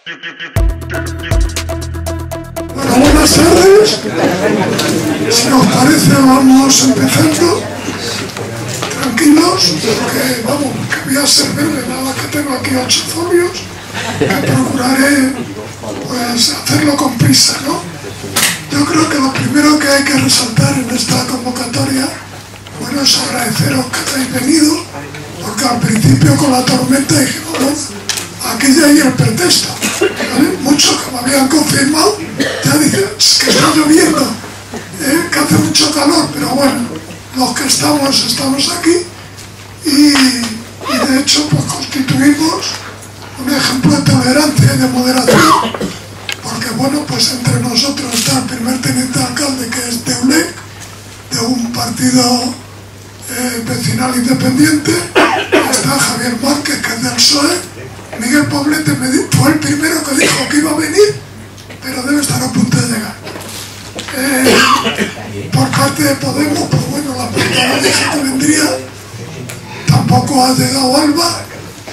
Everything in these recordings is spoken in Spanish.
Bueno, buenas tardes. Si os parece, vamos empezando. Tranquilos, porque vamos, que voy a servirle, nada que tengo aquí 8 folios, que procuraré pues hacerlo con prisa, ¿no? Yo creo que lo primero que hay que resaltar en esta convocatoria, bueno, es agradeceros que hayáis venido, porque al principio con la tormenta dijimos, no, aquí ya hay el pretexto, ¿vale? Muchos que me habían confirmado ya dicen que está lloviendo, que hace mucho calor, pero bueno, los que estamos aquí y de hecho pues constituimos un ejemplo de tolerancia y de moderación, porque bueno, pues entre nosotros está el primer teniente alcalde, que es de ULEC, de un partido vecinal independiente, está Javier Márquez, que es del PSOE, Miguel Poblete fue el primero que dijo que iba a venir, pero debe estar a punto de llegar. Por parte de Podemos, pues bueno, la portavoz dijo que vendría, tampoco ha llegado Alba,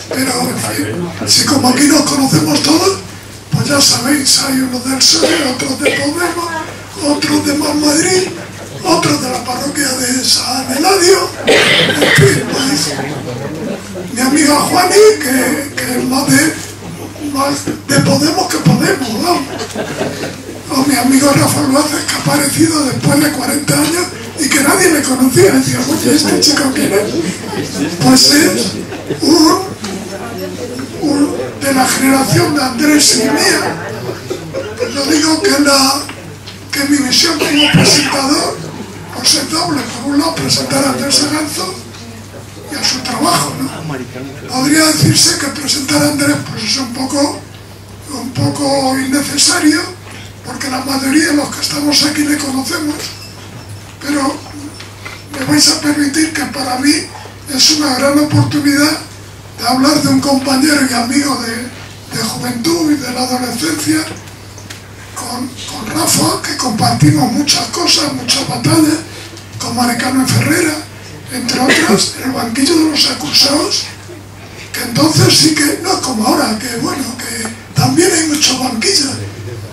pero en fin, si como aquí nos conocemos todos, pues ya sabéis, hay unos del PSOE, otros de Podemos, otros de Más Madrid, otros de la parroquia de San Eladio, en fin, pues mi amiga Juani, que es más de Podemos que Podemos, vamos. O mi amigo Rafael Luaces, que ha aparecido después de 40 años y que nadie le conocía. Decía, oye, ¿este chico quién es? Pues es un de la generación de Andrés y mía. Pues yo digo que mi misión como presentador pues es doble. Por un lado, presentar a Andrés Aranzo y a su trabajo, ¿no? Podría decirse que presentar a Andrés pues es un poco innecesario, porque la mayoría de los que estamos aquí le conocemos, pero me vais a permitir que para mí es una gran oportunidad de hablar de un compañero y amigo de juventud y de la adolescencia, con Rafa, que compartimos muchas cosas, muchas batallas, con Maricano y Ferrera, entre otras, en el banquillo de los acusados, que entonces sí que, no como ahora, que bueno, que también hay muchos banquillos,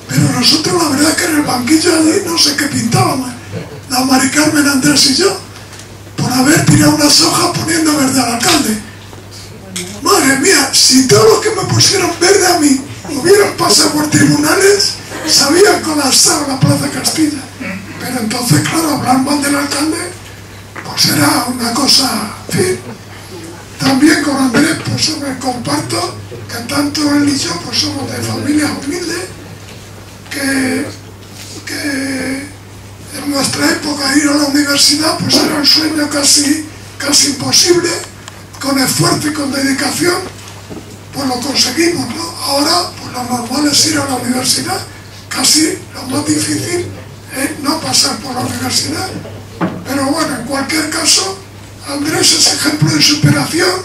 pero nosotros la verdad que en el banquillo allí no sé qué pintábamos, la Mari Carmen, Andrés y yo, por haber tirado unas hojas poniendo verde al alcalde. Madre mía, si todos los que me pusieron verde a mí hubieran pasado por tribunales, sabían colapsar la Plaza Castilla. Pero entonces, claro, hablar mal del alcalde, pues era una cosa, en fin. También con Andrés, pues me comparto que tanto él y yo pues somos de familia humilde, que en nuestra época ir a la universidad pues era un sueño casi imposible. Con esfuerzo y con dedicación pues lo conseguimos, ¿no? Ahora pues lo normal es ir a la universidad, casi lo más difícil es no pasar por la universidad, pero bueno, en cualquier caso Andrés es ejemplo de superación,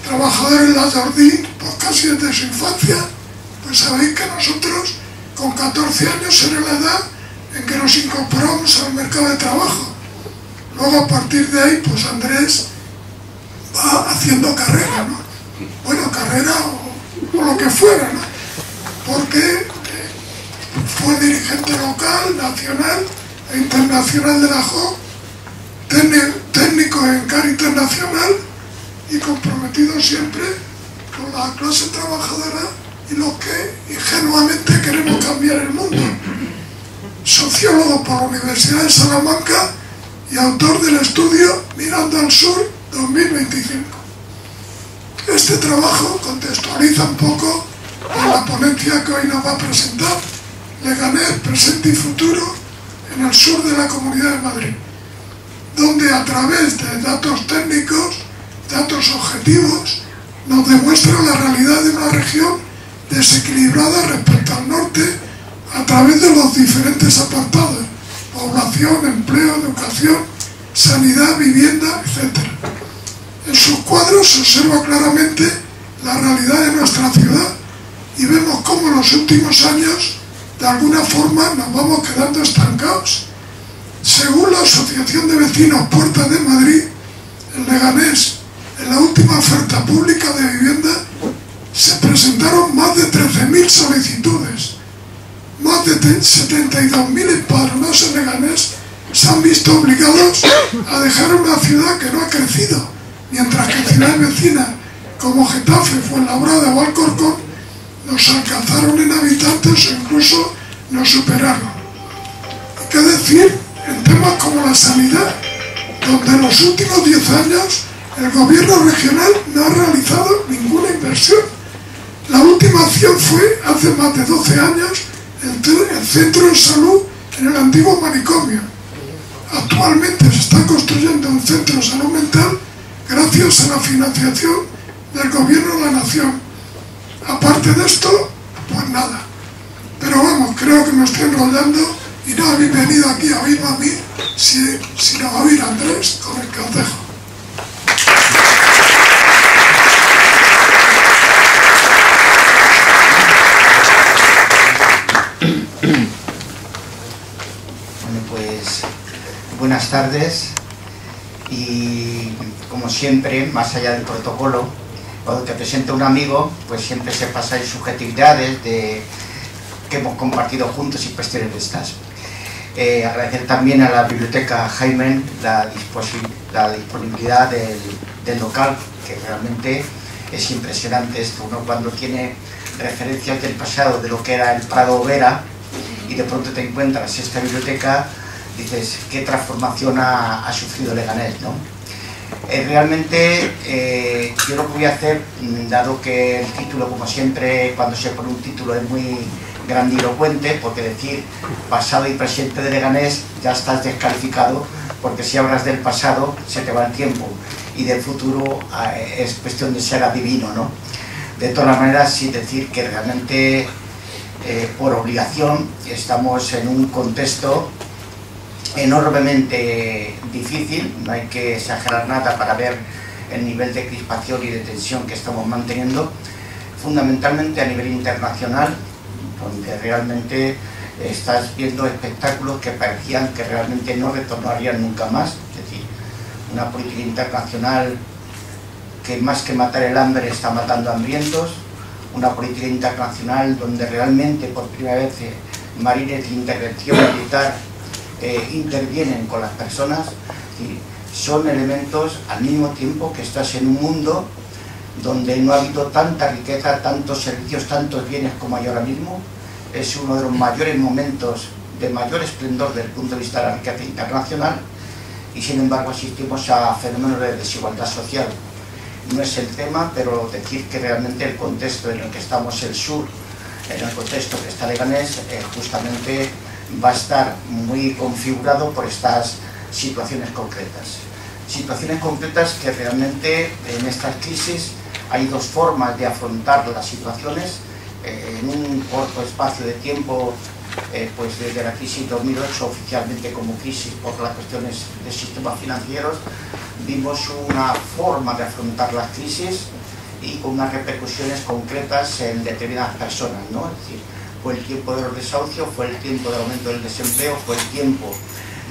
trabajador en la Jardín pues casi desde su infancia. Pues sabéis que nosotros con 14 años era la edad en que nos incorporamos al mercado de trabajo. Luego a partir de ahí pues Andrés va haciendo carrera, ¿no? Bueno, carrera o lo que fuera, ¿no? Porque fue dirigente local, nacional e internacional de la JOC, técnico en CAR internacional y comprometido siempre con la clase trabajadora y los que ingenuamente queremos cambiar el mundo. Sociólogo por la Universidad de Salamanca y autor del estudio Mirando al Sur 2025. Este trabajo contextualiza un poco en la ponencia que hoy nos va a presentar, Leganés, presente y futuro en el sur de la Comunidad de Madrid, donde a través de datos técnicos, datos objetivos, nos demuestra la realidad de una región desequilibrada respecto al norte a través de los diferentes apartados: población, empleo, educación, sanidad, vivienda, etc. En sus cuadros se observa claramente la realidad de nuestra ciudad y vemos cómo en los últimos años de alguna forma nos vamos quedando estancados. Según la Asociación de Vecinos Puerta de Madrid, en Leganés, en la última oferta pública de vivienda se presentaron más de 13.000 13.000 solicitudes, más de 72.000 empadronados en Leganés se han visto obligados a dejar una ciudad que no ha crecido, mientras que ciudades vecinas como Getafe, Fuenlabrada o Alcorcón nos alcanzaron en habitantes o incluso nos superaron. ¿Y qué decir en temas como la sanidad, donde en los últimos 10 años el gobierno regional no ha realizado ninguna inversión? La última acción fue, hace más de 12 años, el centro de salud en el antiguo manicomio. Actualmente se está construyendo un centro de salud mental gracias a la financiación del gobierno de la nación. Aparte de esto, pues nada. Pero vamos, creo que me estoy enrollando y no habéis venido aquí a oírme a mí, sino a oír a Andrés con el consejo. Bueno, pues buenas tardes, y como siempre, más allá del protocolo, cuando te presenta un amigo, pues siempre se pasan subjetividades de que hemos compartido juntos y cuestiones de estas. Agradecer también a la biblioteca Jaime la disponibilidad del local, que realmente es impresionante esto. Uno cuando tiene referencias del pasado, de lo que era el Prado Vera, y de pronto te encuentras esta biblioteca, dices, ¿qué transformación ha sufrido Leganés, ¿no? Realmente yo lo que voy a hacer, dado que el título, como siempre, cuando se pone un título es muy grandilocuente, porque decir pasado y presente de Leganés ya estás descalificado, porque si hablas del pasado se te va el tiempo, y del futuro es cuestión de ser adivino, ¿no? De todas maneras, sí decir que realmente por obligación estamos en un contexto enormemente difícil, no hay que exagerar nada para ver el nivel de crispación y de tensión que estamos manteniendo, fundamentalmente a nivel internacional, donde realmente estás viendo espectáculos que parecían que realmente no retornarían nunca más. Es decir, una política internacional que más que matar el hambre está matando hambrientos, una política internacional donde realmente por primera vez marines de intervención militar intervienen con las personas, y son elementos al mismo tiempo que estás en un mundo donde no ha habido tanta riqueza, tantos servicios, tantos bienes como hay ahora mismo. Es uno de los mayores momentos de mayor esplendor desde el punto de vista de la riqueza internacional, y sin embargo asistimos a fenómenos de desigualdad social. No es el tema, pero decir que realmente el contexto en el que estamos el sur, en el contexto que está Leganés, justamente va a estar muy configurado por estas situaciones concretas. Situaciones concretas que realmente en estas crisis hay dos formas de afrontar las situaciones. En un corto espacio de tiempo, pues desde la crisis 2008 oficialmente como crisis por las cuestiones de sistemas financieros, vimos una forma de afrontar las crisis y con unas repercusiones concretas en determinadas personas, ¿no? Es decir, fue el tiempo de los desahucios, fue el tiempo del aumento del desempleo, fue el tiempo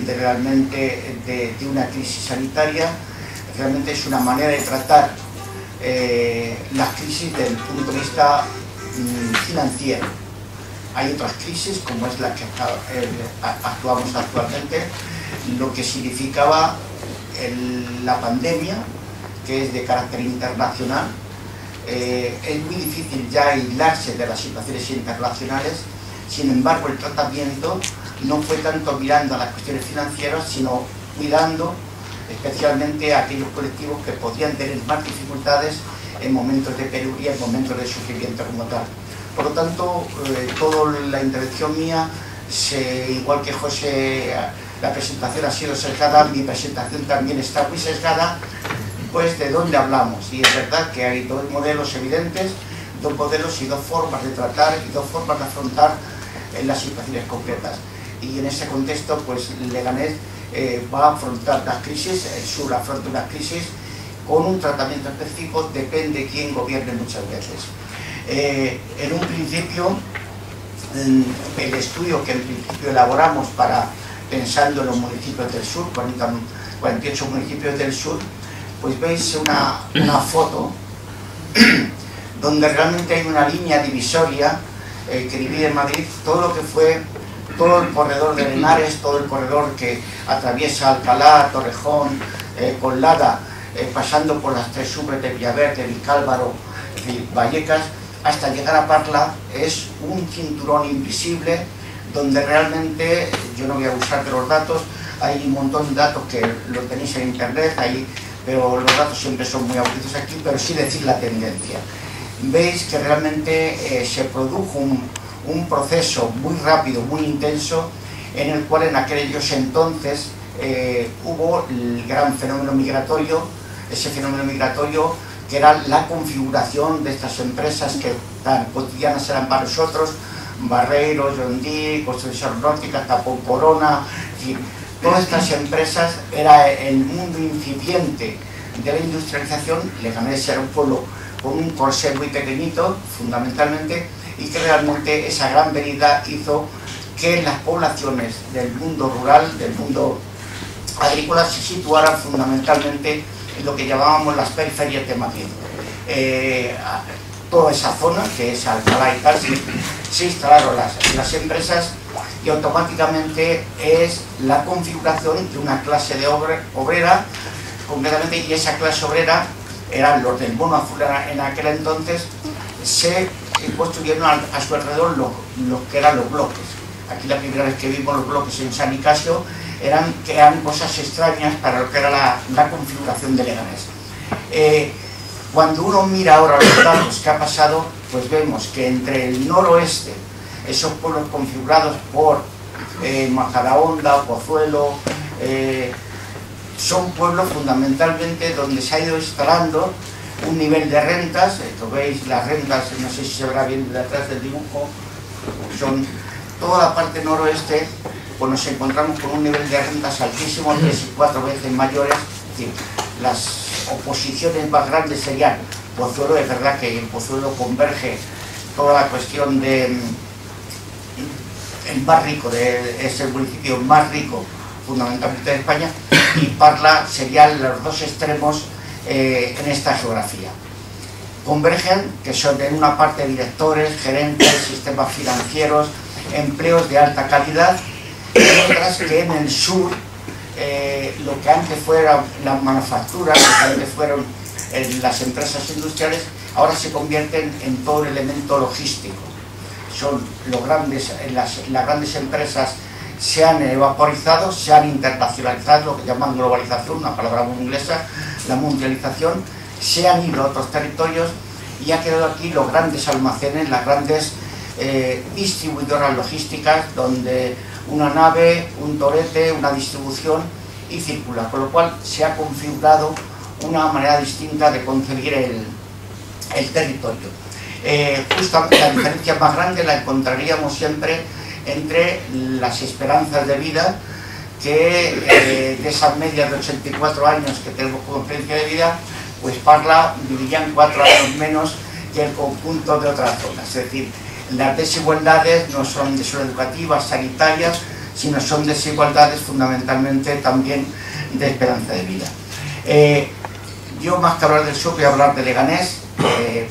de realmente de una crisis sanitaria. Realmente es una manera de tratar las crisis desde el punto de vista financiero. Hay otras crisis como es la que actuamos actualmente, lo que significaba la pandemia, que es de carácter internacional. Es muy difícil ya aislarse de las situaciones internacionales. Sin embargo, el tratamiento no fue tanto mirando a las cuestiones financieras, sino cuidando especialmente a aquellos colectivos que podían tener más dificultades en momentos de penuria, en momentos de sufrimiento como tal. Por lo tanto, toda la intervención mía, igual que José, la presentación ha sido sesgada, mi presentación también está muy sesgada, pues de dónde hablamos. Y es verdad que hay dos modelos evidentes, dos modelos y dos formas de tratar y dos formas de afrontar las situaciones concretas. Y en ese contexto, pues Leganés va a afrontar las crisis, el sur afronta unas crisis con un tratamiento específico, depende de quién gobierne muchas veces. En un principio, el estudio que en principio elaboramos pensando en los municipios del sur, 48 municipios del sur, pues veis una foto donde realmente hay una línea divisoria que divide Madrid, todo lo que fue todo el corredor de Henares, todo el corredor que atraviesa Alcalá, Torrejón, Collada, pasando por las tres urbes de Villaverde, Vicálvaro y Vallecas, hasta llegar a Parla, es un cinturón invisible donde realmente, yo no voy a abusar de los datos, hay un montón de datos que lo tenéis en internet, pero los datos siempre son muy aburridos aquí, pero sí decir la tendencia. Veis que realmente se produjo un proceso muy rápido, muy intenso, en el cual en aquellos entonces hubo el gran fenómeno migratorio, ese fenómeno migratorio que era la configuración de estas empresas que tan cotidianas eran para nosotros, Barreiro, John Deere, Construcción Náutica, Tapón Corona, en fin, todas estas empresas era el mundo incipiente de la industrialización. Leganés era un pueblo con un corsé muy pequeñito, fundamentalmente, y que realmente esa gran venida hizo que las poblaciones del mundo rural, del mundo agrícola, se situaran fundamentalmente en lo que llamábamos las periferias de Madrid. Toda esa zona, que es Alcalá y tal, se instalaron las empresas y automáticamente es la configuración de una clase de obrera, concretamente, y esa clase obrera eran los del bono azul en aquel entonces. Se construyeron a su alrededor lo que eran los bloques. Aquí la primera vez que vimos los bloques en San Nicasio eran cosas extrañas para lo que era la configuración de Leganés. Cuando uno mira ahora los datos que ha pasado, pues vemos que entre el noroeste, esos pueblos configurados por Majadahonda, Pozuelo, son pueblos fundamentalmente donde se ha ido instalando un nivel de rentas. Esto veis las rentas, no sé si se verá bien detrás del dibujo, son toda la parte noroeste, pues nos encontramos con un nivel de rentas altísimo, 3 y 4 veces mayores. Es decir, las oposiciones más grandes serían Pozuelo. Es verdad que en Pozuelo converge toda la cuestión de el más rico, es el municipio más rico fundamentalmente de España, y Parla serían los dos extremos en esta geografía. Convergen, que son en una parte directores, gerentes, sistemas financieros, empleos de alta calidad, mientras que en el sur lo que antes fueron las manufacturas, lo que antes fueron las empresas industriales, ahora se convierten en todo el elemento logístico. Son las grandes empresas se han evaporizado, se han internacionalizado, lo que llaman globalización, una palabra muy inglesa, la mundialización, se han ido a otros territorios y ha quedado aquí los grandes almacenes, las grandes distribuidoras logísticas, donde una nave, un torete, una distribución y circula, con lo cual se ha configurado una manera distinta de concebir el territorio. Justamente la diferencia más grande la encontraríamos siempre entre las esperanzas de vida, que de esas medias de 84 años que tenemos como experiencia de vida, pues Parla vivirían 4 años menos que el conjunto de otras zonas. Es decir, las desigualdades no son desigualdades educativas, sanitarias, sino son desigualdades fundamentalmente también de esperanza de vida. Yo, más que hablar del sur, voy a hablar de Leganés,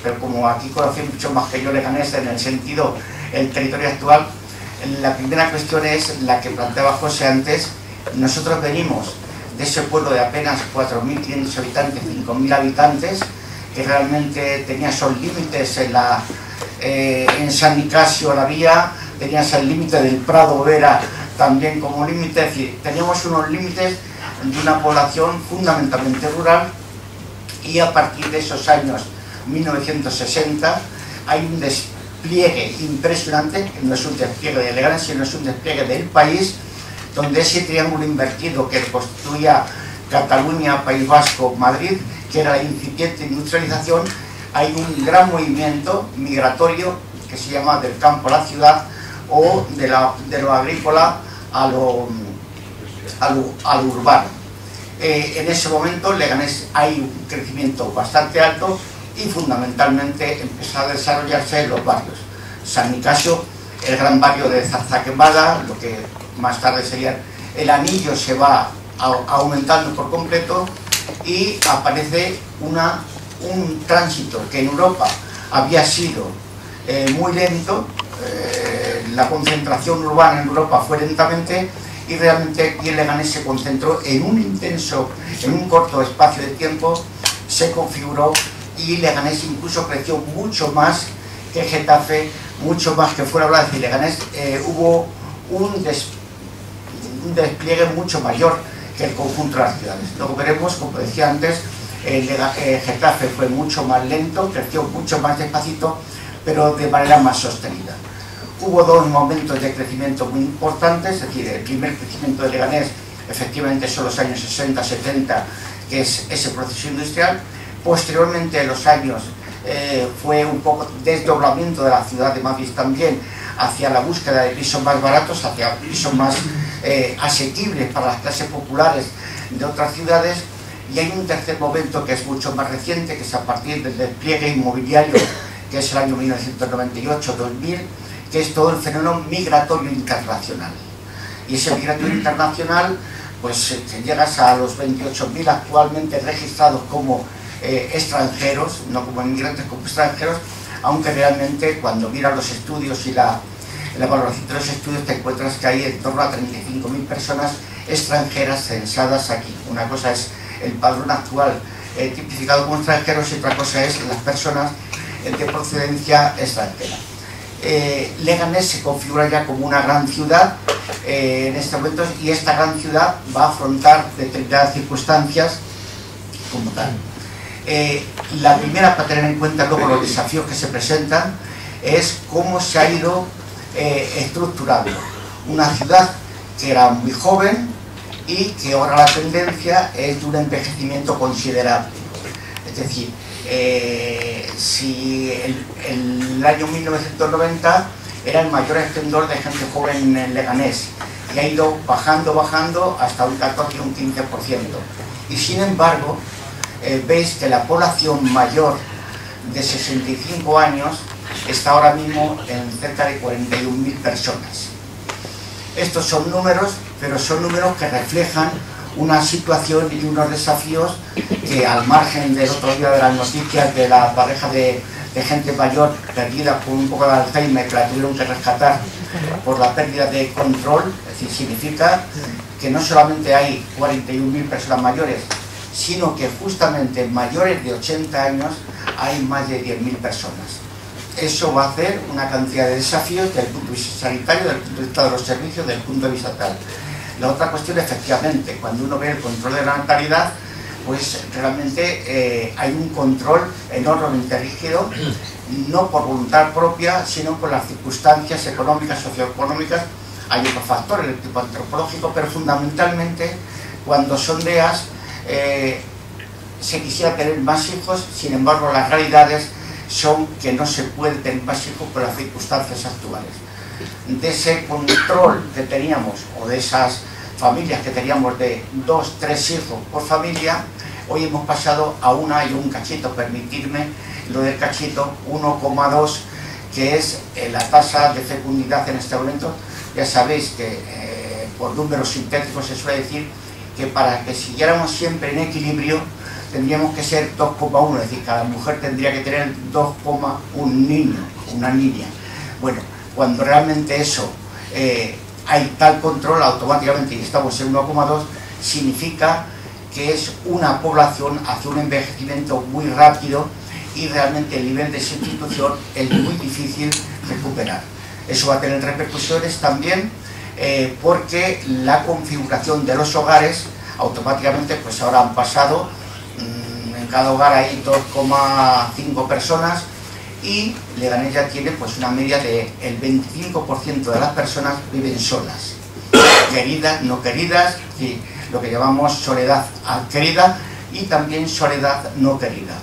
pero como aquí conocéis mucho más que yo Leganés en el sentido, el territorio actual, la primera cuestión es la que planteaba José antes. Nosotros venimos de ese pueblo de apenas 4.500 habitantes, 5.000 habitantes, que realmente tenía esos límites en San Nicasio la vía, tenías el límite del Prado Vera también como límite, es decir, teníamos unos límites de una población fundamentalmente rural, y a partir de esos años 1960 hay un despliegue impresionante, que no es un despliegue de Leganés, sino es un despliegue del país, donde ese triángulo invertido que constituía Cataluña, País Vasco, Madrid, que era la incipiente industrialización, hay un gran movimiento migratorio que se llama del campo a la ciudad, o de lo agrícola a lo urbano. En ese momento Leganés hay un crecimiento bastante alto y fundamentalmente empezó a desarrollarse en los barrios. San Nicasio, el gran barrio de Zarzaquemada, lo que más tarde sería el Anillo, se va aumentando por completo y aparece un tránsito que en Europa había sido muy lento, la concentración urbana en Europa fue lentamente, y realmente aquí en Leganés se concentró en un corto espacio de tiempo, se configuró, y Leganés incluso creció mucho más que Getafe, mucho más que Fuenlabrada. Es decir, Leganés hubo un despliegue mucho mayor que el conjunto de las ciudades. Luego veremos, como decía antes, Getafe fue mucho más lento, creció mucho más despacito, pero de manera más sostenida. Hubo dos momentos de crecimiento muy importantes, es decir, el primer crecimiento de Leganés efectivamente son los años 60-70, que es ese proceso industrial. Posteriormente, en los años, fue un poco desdoblamiento de la ciudad de Madrid también, hacia la búsqueda de pisos más baratos, hacia pisos más asequibles para las clases populares de otras ciudades. Y hay un tercer momento que es mucho más reciente, que es a partir del despliegue inmobiliario, que es el año 1998-2000, que es todo el fenómeno migratorio internacional. Y ese migratorio internacional, pues llegas a los 28.000 actualmente registrados como extranjeros, no como inmigrantes, como extranjeros, aunque realmente cuando miras los estudios y la valoración de los estudios te encuentras que hay en torno a 35.000 personas extranjeras censadas aquí. Una cosa es el padrón actual tipificado como extranjeros, y otra cosa es las personas de procedencia extranjera. Leganés se configura ya como una gran ciudad en este momento, y esta gran ciudad va a afrontar determinadas circunstancias como tal. La primera, para tener en cuenta luego los desafíos que se presentan, es cómo se ha ido estructurando una ciudad que era muy joven y que ahora la tendencia es de un envejecimiento considerable. Es decir, si el año 1990 era el mayor esplendor de gente joven en Leganés, y ha ido bajando hasta un 14 o un 15%. Y sin embargo, veis que la población mayor de 65 años está ahora mismo en cerca de 41.000 personas. Estos son números, pero son números que reflejan una situación y unos desafíos que, al margen del otro día de las noticias de la pareja de gente mayor perdida por un poco de Alzheimer, que la tuvieron que rescatar por la pérdida de control, es decir, significa que no solamente hay 41.000 personas mayores, sino que justamente mayores de 80 años hay más de 10.000 personas. Eso va a hacer una cantidad de desafíos desde el punto de vista sanitario, desde el punto de vista de los servicios, desde el punto de vista tal. La otra cuestión, efectivamente, cuando uno ve el control de la natalidad, pues realmente hay un control enormemente rígido, no por voluntad propia, sino por las circunstancias económicas, socioeconómicas. Hay otros factores del tipo antropológico, pero fundamentalmente cuando sondeas se quisiera tener más hijos, sin embargo las realidades son que no se puede tener más hijos por las circunstancias actuales. De ese control que teníamos, o de esas familias que teníamos de 2, 3 hijos por familia, hoy hemos pasado a 1 y un cachito, permitirme lo del cachito, 1,2, que es la tasa de fecundidad en este momento. Ya sabéis que por números sintéticos se suele decir que para que siguiéramos siempre en equilibrio tendríamos que ser 2,1, es decir, cada mujer tendría que tener 2,1 niño, una niña. Bueno, cuando realmente eso hay tal control automáticamente y estamos en 1,2, significa que es una población hacia un envejecimiento muy rápido, y realmente el nivel de sustitución es muy difícil recuperar. Eso va a tener repercusiones también porque la configuración de los hogares automáticamente, pues ahora han pasado, en cada hogar hay 2,5 personas, y Leganés ya tiene pues una media de el 25% de las personas viven solas, queridas, no queridas, y lo que llamamos soledad adquirida y también soledad no querida.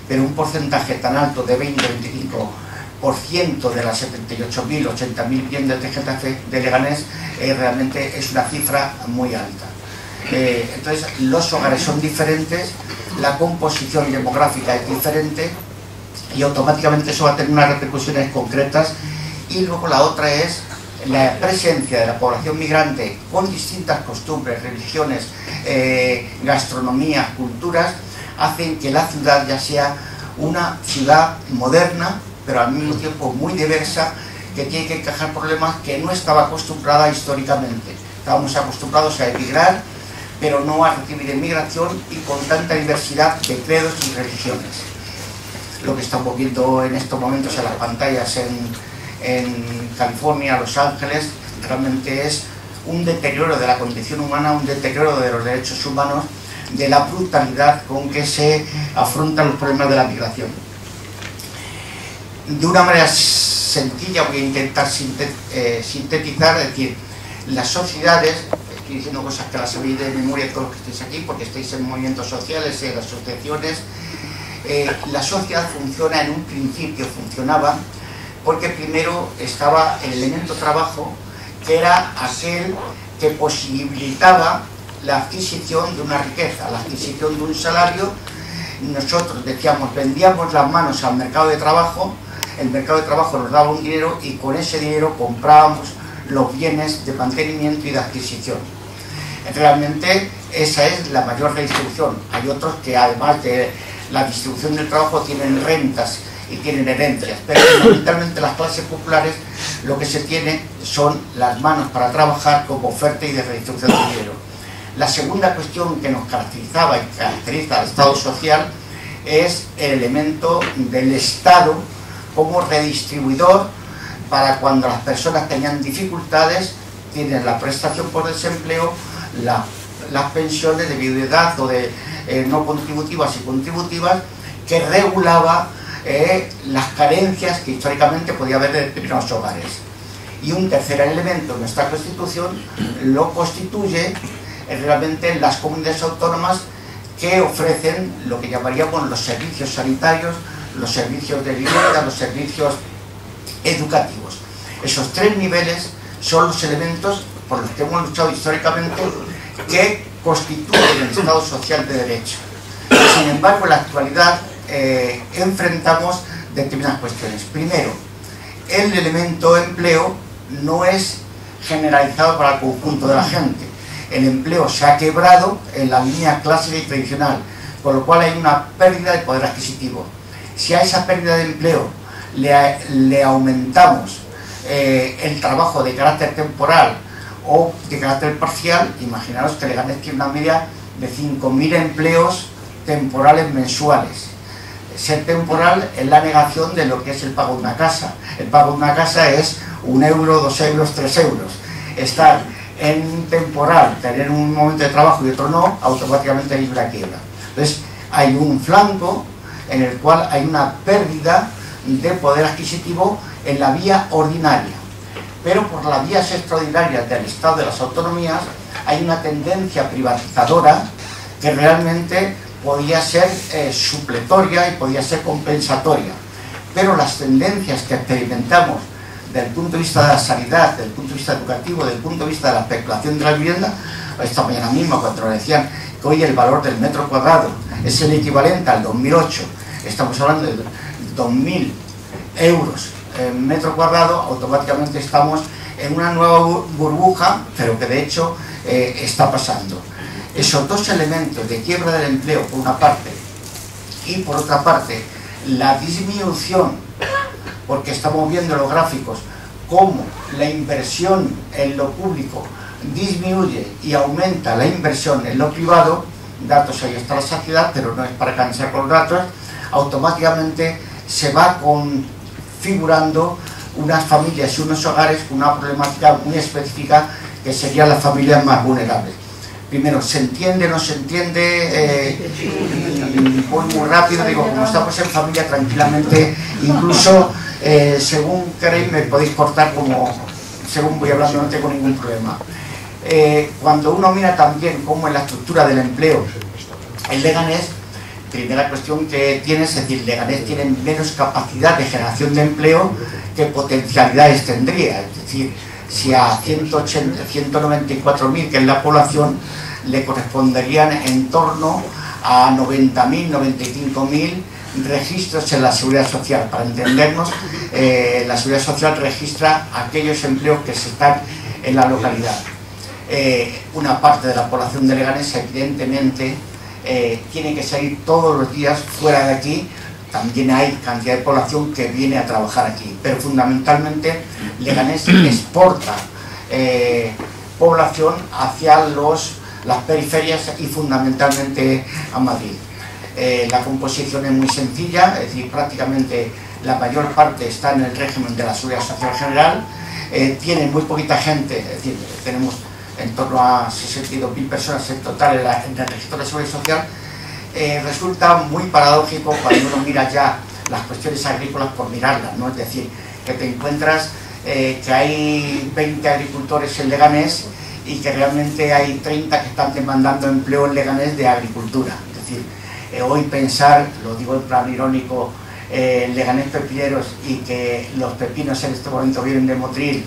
Pero un porcentaje tan alto de 20-25% de las 78.000, 80.000 viviendas de Getafe, de Leganés, realmente es una cifra muy alta. Entonces los hogares son diferentes, la composición demográfica es diferente, y automáticamente eso va a tener unas repercusiones concretas. Y luego la otra es la presencia de la población migrante con distintas costumbres, religiones, gastronomías, culturas, hacen que la ciudad ya sea una ciudad moderna, pero al mismo tiempo muy diversa, que tiene que encajar problemas que no estaba acostumbrada históricamente. Estábamos acostumbrados a emigrar, pero no a recibir inmigración y con tanta diversidad de credos y religiones. Lo que estamos viendo en estos momentos en las pantallas en California, Los Ángeles, realmente es un deterioro de la condición humana, un deterioro de los derechos humanos, de la brutalidad con que se afrontan los problemas de la migración. De una manera sencilla voy a intentar sintetizar, es decir, las sociedades, estoy diciendo cosas que las sabéis de memoria todos los que estáis aquí, porque estáis en movimientos sociales, en asociaciones. La sociedad funciona, en un principio funcionaba, porque primero estaba el elemento trabajo, que era aquel que posibilitaba la adquisición de una riqueza, la adquisición de un salario. Nosotros decíamos, vendíamos las manos al mercado de trabajo, el mercado de trabajo nos daba un dinero y con ese dinero comprábamos los bienes de mantenimiento y de adquisición. Realmente esa es la mayor redistribución. Hay otros que además de la distribución del trabajo tienen rentas y tienen herencias, pero fundamentalmente las clases populares lo que se tiene son las manos para trabajar como oferta y de redistribución de dinero. La segunda cuestión que nos caracterizaba y caracteriza al Estado social es el elemento del Estado como redistribuidor para cuando las personas tenían dificultades, tienen la prestación por desempleo, las pensiones de viudedad o de no contributivas y contributivas, que regulaba las carencias que históricamente podía haber de determinados hogares. Y un tercer elemento en nuestra Constitución lo constituye realmente las comunidades autónomas, que ofrecen lo que llamaríamos los servicios sanitarios, los servicios de vivienda, los servicios educativos. Esos tres niveles son los elementos por los que hemos luchado históricamente, que constituyen el Estado social de derecho. Sin embargo, en la actualidad enfrentamos determinadas cuestiones. Primero, el elemento empleo no es generalizado para el conjunto de la gente. El empleo se ha quebrado en la línea clásica y tradicional, con lo cual hay una pérdida de poder adquisitivo. Si a esa pérdida de empleo le aumentamos el trabajo de carácter temporal o de carácter parcial, imaginaros que Leganés tiene una media de 5.000 empleos temporales mensuales. Ser temporal es la negación de lo que es el pago de una casa. El pago de una casa es 1 euro, 2 euros, 3 euros. Estar en temporal, tener un momento de trabajo y otro no, automáticamente hay una quiebra. Entonces hay un flanco en el cual hay una pérdida de poder adquisitivo en la vía ordinaria, pero por las vías extraordinarias del Estado, de las autonomías, hay una tendencia privatizadora que realmente podía ser supletoria y podía ser compensatoria, pero las tendencias que experimentamos desde el punto de vista de la sanidad, desde el punto de vista educativo, desde el punto de vista de la especulación de la vivienda, esta mañana mismo cuando nos decían que hoy el valor del metro cuadrado es el equivalente al 2008, estamos hablando de 2.000 euros en metro cuadrado, automáticamente estamos en una nueva burbuja, pero que de hecho está pasando. Esos dos elementos de quiebra del empleo por una parte y por otra parte la disminución, porque estamos viendo los gráficos cómo la inversión en lo público disminuye y aumenta la inversión en lo privado, datos ahí está la saciedad, pero no es para cansar con los datos, automáticamente se va configurando unas familias y unos hogares con una problemática muy específica, que serían las familias más vulnerables. Primero, ¿se entiende, no se entiende? Voy muy rápido, digo, como estamos en familia tranquilamente, incluso según queréis me podéis cortar como según voy hablando, no tengo ningún problema. Cuando uno mira también cómo es la estructura del empleo en Leganés, primera cuestión que tiene, es decir, Leganés tiene menos capacidad de generación de empleo que potencialidades tendría. Es decir, si a 194.000, que es la población, le corresponderían en torno a 90.000, 95.000 registros en la Seguridad Social. Para entendernos, la Seguridad Social registra aquellos empleos que se están en la localidad. Una parte de la población de Leganés, evidentemente, tiene que salir todos los días fuera de aquí, también hay cantidad de población que viene a trabajar aquí, pero fundamentalmente Leganés exporta población hacia las periferias y fundamentalmente a Madrid. La composición es muy sencilla, es decir, prácticamente la mayor parte está en el régimen de la Seguridad Social General, tiene muy poquita gente, es decir, tenemos en torno a 62.000 personas en total en el registro de Seguridad Social. Resulta muy paradójico cuando uno mira ya las cuestiones agrícolas por mirarlas, ¿no? Es decir, que te encuentras que hay 20 agricultores en Leganés y que realmente hay 30 que están demandando empleo en Leganés de agricultura. Es decir, hoy pensar, lo digo en plan irónico, Leganés pepineros y que los pepinos en este momento vienen de Motril,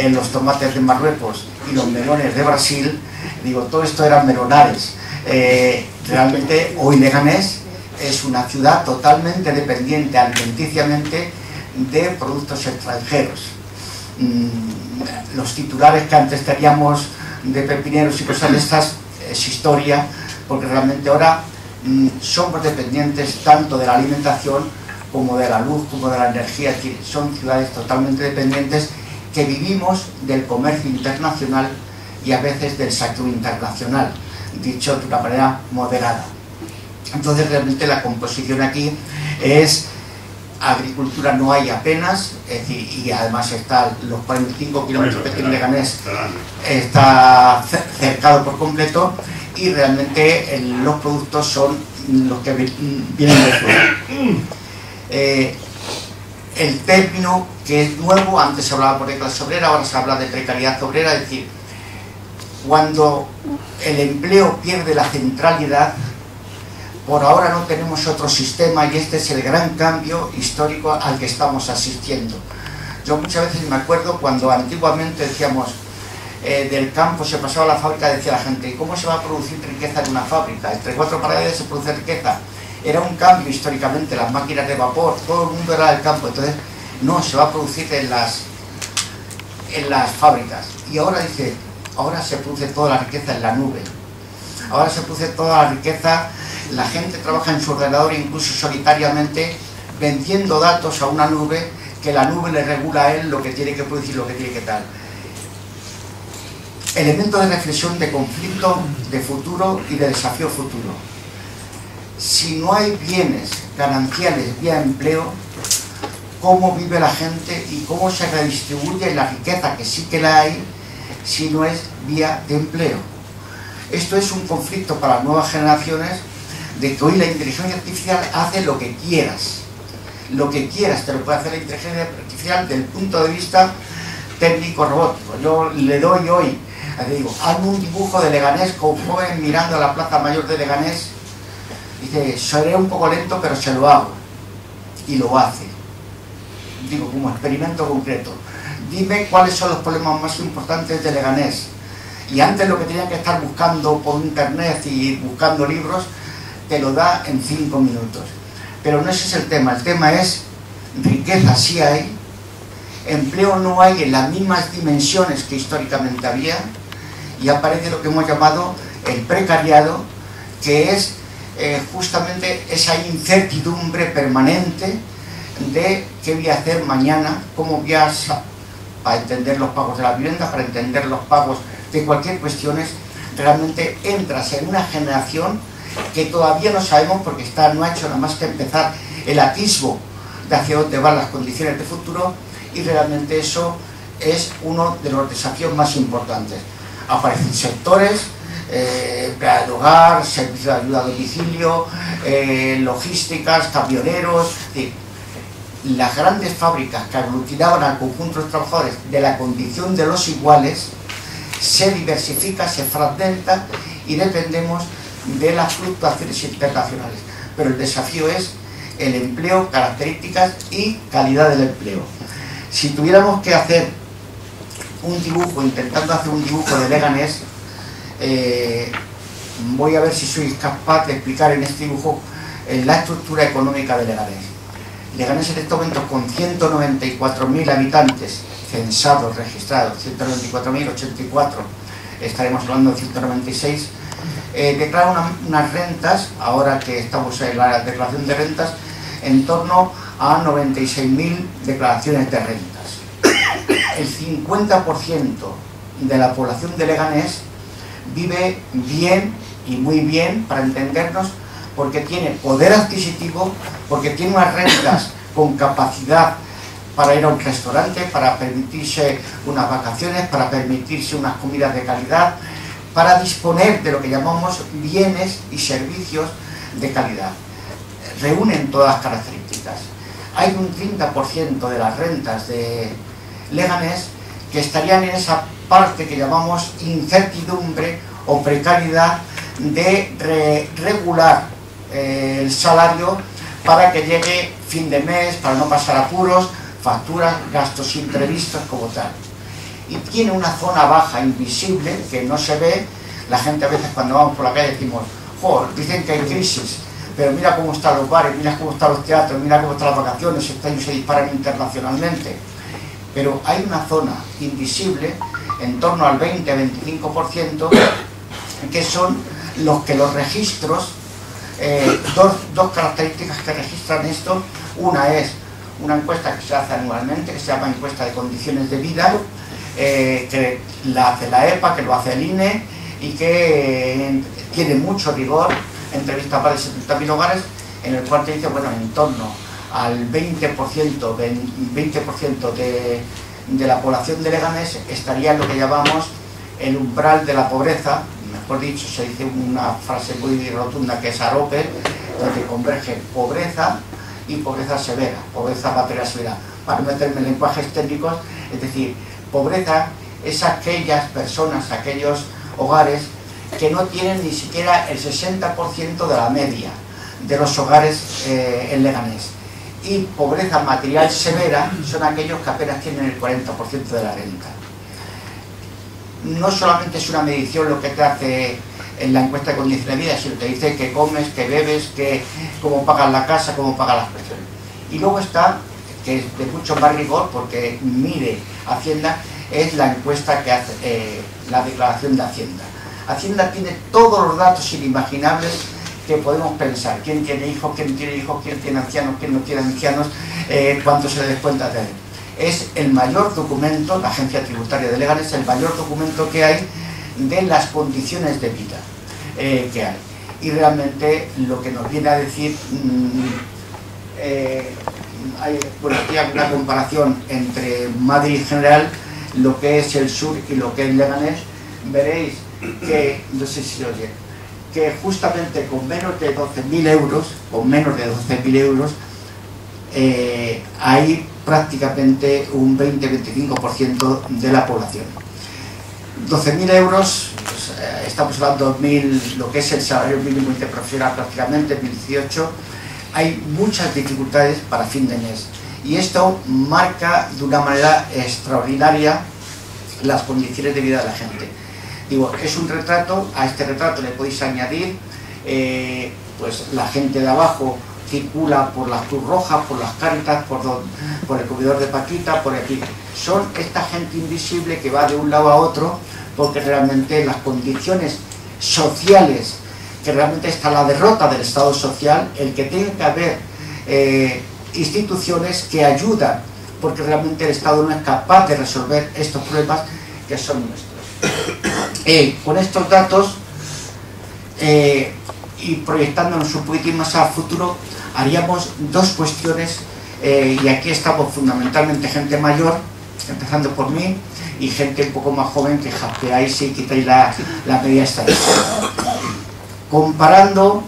los tomates de Marruecos y los melones de Brasil, digo, todo esto eran melonares. Realmente hoy Leganés es una ciudad totalmente dependiente alimenticiamente de productos extranjeros. Los titulares que antes teníamos de pepineros y cosas de estas es historia, porque realmente ahora somos dependientes tanto de la alimentación como de la luz, como de la energía. Es decir, son ciudades totalmente dependientes que vivimos del comercio internacional y a veces del saqueo internacional, dicho de una manera moderada. Entonces realmente la composición aquí es agricultura, no hay apenas, es decir, y además está los 45 kilómetros que tiene Leganés, está cercado por completo, y realmente los productos son los que vienen de fuera. El término que es nuevo, antes se hablaba por de clase obrera, ahora se habla de precariedad obrera, es decir, cuando el empleo pierde la centralidad, por ahora no tenemos otro sistema, y este es el gran cambio histórico al que estamos asistiendo. Yo muchas veces me acuerdo cuando antiguamente decíamos del campo se pasaba a la fábrica, decía la gente, ¿cómo se va a producir riqueza en una fábrica? Entre cuatro paredes se produce riqueza. Era un cambio históricamente, las máquinas de vapor, todo el mundo era del campo, entonces no, se va a producir en las fábricas. Y ahora dice, ahora se produce toda la riqueza en la nube. Ahora se produce toda la riqueza, la gente trabaja en su ordenador incluso solitariamente, vendiendo datos a una nube, que la nube le regula a él lo que tiene que producir, lo que tiene que dar. Elemento de reflexión, de conflicto, de futuro y de desafío futuro. Si no hay bienes gananciales vía empleo, ¿cómo vive la gente y cómo se redistribuye la riqueza, que sí que la hay, si no es vía de empleo? Esto es un conflicto para las nuevas generaciones, de que hoy la inteligencia artificial hace lo que quieras. Lo que quieras te lo puede hacer la inteligencia artificial desde el punto de vista técnico-robótico. Yo le doy hoy, digo, hazme un dibujo de Leganés con un joven mirando a la plaza mayor de Leganés. Dice, seré un poco lento, pero se lo hago. Y lo hace. Digo, como experimento concreto. Dime cuáles son los problemas más importantes de Leganés. Y antes lo que tenía que estar buscando por internet y buscando libros, te lo da en 5 minutos. Pero no ese es el tema es riqueza sí hay, empleo no hay en las mismas dimensiones que históricamente había, y aparece lo que hemos llamado el precariado, que es justamente esa incertidumbre permanente de qué voy a hacer mañana, cómo voy a para entender los pagos de la vivienda, para entender los pagos de cualquier cuestión. Realmente entras en una generación que todavía no sabemos, porque no ha hecho nada más que empezar el atisbo de hacia dónde van las condiciones de futuro, y realmente eso es uno de los desafíos más importantes. Aparecen sectores, empleados de hogar, servicios de ayuda a domicilio, logísticas, camioneros, las grandes fábricas que aglutinaban al conjunto de los trabajadores de la condición de los iguales, se diversifica, se fragmenta y dependemos de las fluctuaciones internacionales. Pero el desafío es el empleo, características y calidad del empleo. Si tuviéramos que hacer un dibujo, intentando hacer un dibujo de Leganés, voy a ver si soy capaz de explicar en este dibujo la estructura económica de Leganés. Leganés en estos momentos, con 194.000 habitantes censados, registrados, 194.084, estaremos hablando de 196, declara unas rentas, ahora que estamos en la declaración de rentas, en torno a 96.000 declaraciones de rentas. El 50% de la población de Leganés vive bien y muy bien, para entendernos, porque tiene poder adquisitivo, porque tiene unas rentas con capacidad para ir a un restaurante, para permitirse unas vacaciones, para permitirse unas comidas de calidad, para disponer de lo que llamamos bienes y servicios de calidad. Reúnen todas las características. Hay un 30% de las rentas de Leganés que estarían en esa parte que llamamos incertidumbre o precariedad de regular el salario para que llegue fin de mes, para no pasar apuros, facturas, gastos imprevistos como tal. Y tiene una zona baja invisible que no se ve. La gente a veces cuando vamos por la calle decimos, joder, dicen que hay crisis, pero mira cómo están los bares, mira cómo están los teatros, mira cómo están las vacaciones, este año se disparan internacionalmente. Pero hay una zona invisible, en torno al 20-25%, que son los que los registros, dos características que registran esto. Una es una encuesta que se hace anualmente, que se llama encuesta de condiciones de vida, que la hace la EPA, que lo hace el INE, y que tiene mucho rigor, entrevista para 70.000 hogares, en el cual te dice, bueno, en torno al 20% de la población de Leganés estaría en lo que llamamos el umbral de la pobreza. Mejor dicho, se dice una frase muy rotunda que es AROPE, donde converge pobreza y pobreza severa, pobreza material severa. Para no meterme en lenguajes técnicos, es decir, pobreza es aquellas personas, aquellos hogares que no tienen ni siquiera el 60% de la media de los hogares en Leganés. Y pobreza material severa son aquellos que apenas tienen el 40% de la renta. No solamente es una medición lo que te hace en la encuesta de condiciones de vida, sino te dice qué comes, qué bebes, cómo pagas la casa, cómo pagas las pensiones. Y luego está, que es de mucho más rigor, porque mide Hacienda, es la encuesta que hace la declaración de Hacienda. Hacienda tiene todos los datos inimaginables que podemos pensar: quién tiene hijos, quién tiene ancianos, quién no tiene ancianos, cuánto se le descuenta de él. Es el mayor documento, la Agencia Tributaria de Leganés, el mayor documento que hay de las condiciones de vida que hay. Y realmente lo que nos viene a decir, bueno, aquí hay una comparación entre Madrid en general, lo que es el sur y lo que es Leganés. Veréis que, no sé si se oye, que justamente con menos de 12.000 euros, hay prácticamente un 20-25% de la población. 12.000 euros, pues, estamos hablando de lo que es el salario mínimo interprofesional prácticamente, 2018, hay muchas dificultades para fin de mes. Y esto marca de una manera extraordinaria las condiciones de vida de la gente. Digo, es un retrato, a este retrato le podéis añadir, pues la gente de abajo circula por las Cruz Rojas, por las Cáritas, por el comedor de Paquita, por aquí. Son esta gente invisible que va de un lado a otro, porque realmente las condiciones sociales, que realmente está la derrota del Estado social, el que tiene que haber instituciones que ayudan, porque realmente el Estado no es capaz de resolver estos problemas que son nuestros. Con estos datos y proyectándonos un poquitín más al futuro, haríamos dos cuestiones, y aquí estamos fundamentalmente gente mayor, empezando por mí, y gente un poco más joven que jaspeáis y quitáis la media estadística. Comparando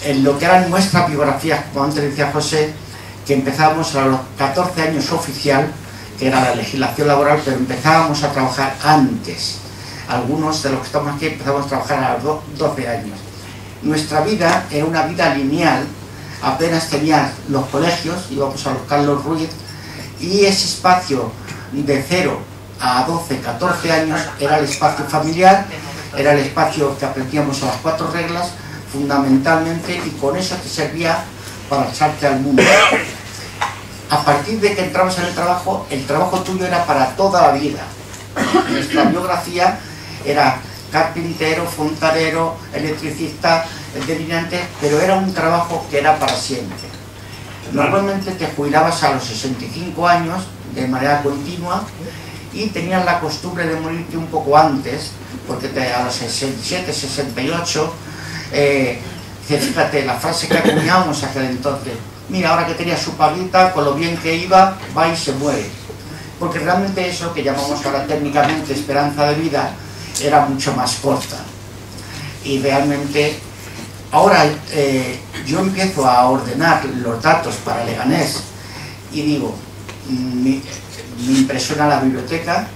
en lo que eran nuestras biografías, como antes decía José, que empezamos a los 14 años oficial, que era la legislación laboral, pero empezábamos a trabajar antes. Algunos de los que estamos aquí empezamos a trabajar a los 12 años. Nuestra vida era una vida lineal, apenas tenía los colegios, íbamos a los Carlos Ruiz, y ese espacio de 0 a 12, 14 años era el espacio familiar, era el espacio que aprendíamos a las 4 reglas, fundamentalmente, y con eso te servía para echarte al mundo. A partir de que entramos en el trabajo tuyo era para toda la vida. Nuestra biografía era carpintero, fontanero, electricista, delineante, pero era un trabajo que era para siempre. Normalmente te jubilabas a los 65 años de manera continua y tenías la costumbre de morirte un poco antes, porque a los 67, 68, fíjate, la frase que acuñábamos aquel entonces: mira, ahora que tenía su paguita, con lo bien que iba, va y se muere. Porque realmente eso que llamamos ahora técnicamente esperanza de vida era mucho más corta. Y realmente ahora yo empiezo a ordenar los datos para Leganés y digo, me impresiona la biblioteca,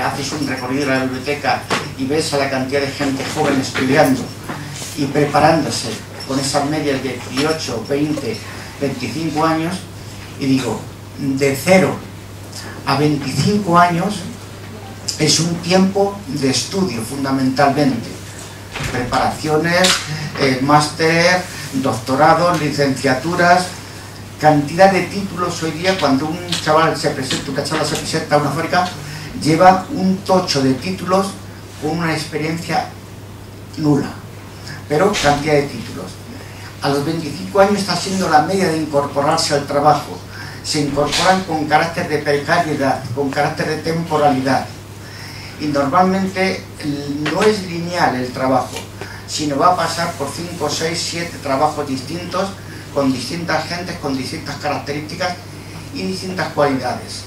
haces un recorrido de la biblioteca y ves a la cantidad de gente joven estudiando y preparándose con esas medias de 18, 20, 25 años, y digo, de 0 a 25 años es un tiempo de estudio fundamentalmente. Preparaciones, máster, doctorados, licenciaturas, cantidad de títulos. Hoy día cuando un chaval se presenta, una chavala se presenta a una fábrica, lleva un tocho de títulos con una experiencia nula, pero cantidad de títulos. A los 25 años está siendo la media de incorporarse al trabajo. Se incorporan con carácter de precariedad, con carácter de temporalidad. Y normalmente no es lineal el trabajo, sino va a pasar por 5, 6, 7 trabajos distintos, con distintas gentes, con distintas características y distintas cualidades.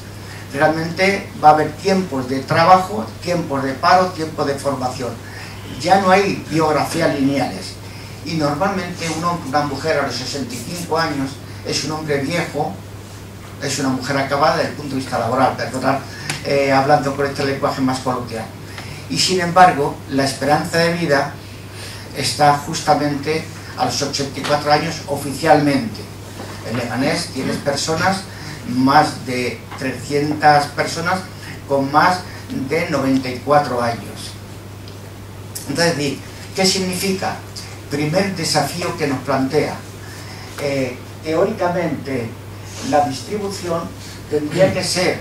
Realmente va a haber tiempos de trabajo, tiempos de paro, tiempos de formación. Ya no hay biografías lineales. Y normalmente un hombre, una mujer a los 65 años es un hombre viejo, es una mujer acabada desde el punto de vista laboral, perdonad, hablando con este lenguaje más coloquial. Y sin embargo, la esperanza de vida está justamente a los 84 años oficialmente. En Leganés tienes personas, más de 300 personas con más de 94 años. Entonces, ¿qué significa? Primer desafío que nos plantea. Teóricamente, la distribución tendría que ser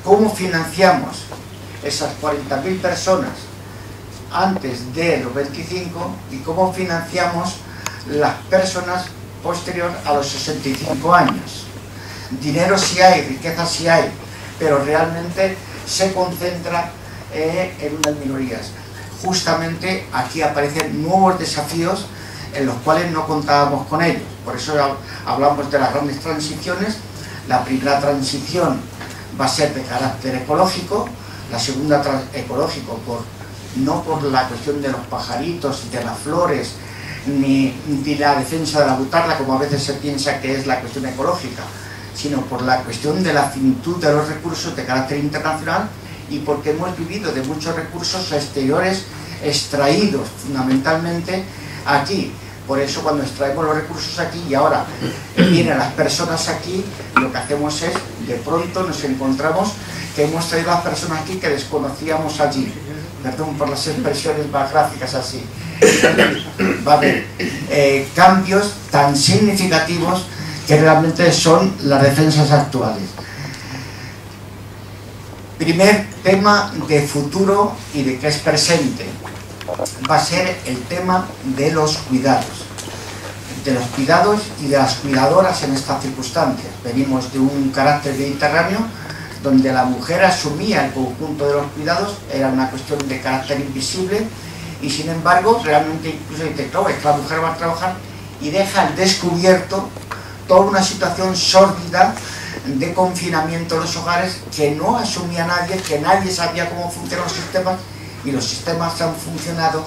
cómo financiamos esas 40.000 personas antes de los 25 y cómo financiamos las personas posterior a los 65 años. Dinero sí hay, riqueza sí hay, pero realmente se concentra en unas minorías. Justamente aquí aparecen nuevos desafíos en los cuales no contábamos con ellos. Por eso hablamos de las grandes transiciones. La primera transición va a ser de carácter ecológico, la segunda ecológico no por la cuestión de los pajaritos, de las flores, ni la defensa de la butarda, como a veces se piensa que es la cuestión ecológica, sino por la cuestión de la finitud de los recursos de carácter internacional y porque hemos vivido de muchos recursos exteriores extraídos fundamentalmente aquí. Por eso cuando extraemos los recursos aquí y ahora vienen las personas aquí, lo que hacemos es, de pronto nos encontramos que hemos traído a las personas aquí que desconocíamos allí. Perdón por las expresiones más gráficas así. Va a haber cambios tan significativos que realmente son las defensas actuales. Primer tema de futuro y de que es presente va a ser el tema de los cuidados y de las cuidadoras en estas circunstancias. Venimos de un carácter mediterráneo donde la mujer asumía el conjunto de los cuidados, era una cuestión de carácter invisible, y sin embargo realmente incluso dice, claro, es que la mujer va a trabajar y deja al descubierto toda una situación sórdida de confinamiento en los hogares que no asumía nadie, que nadie sabía cómo funcionan los sistemas, y los sistemas han funcionado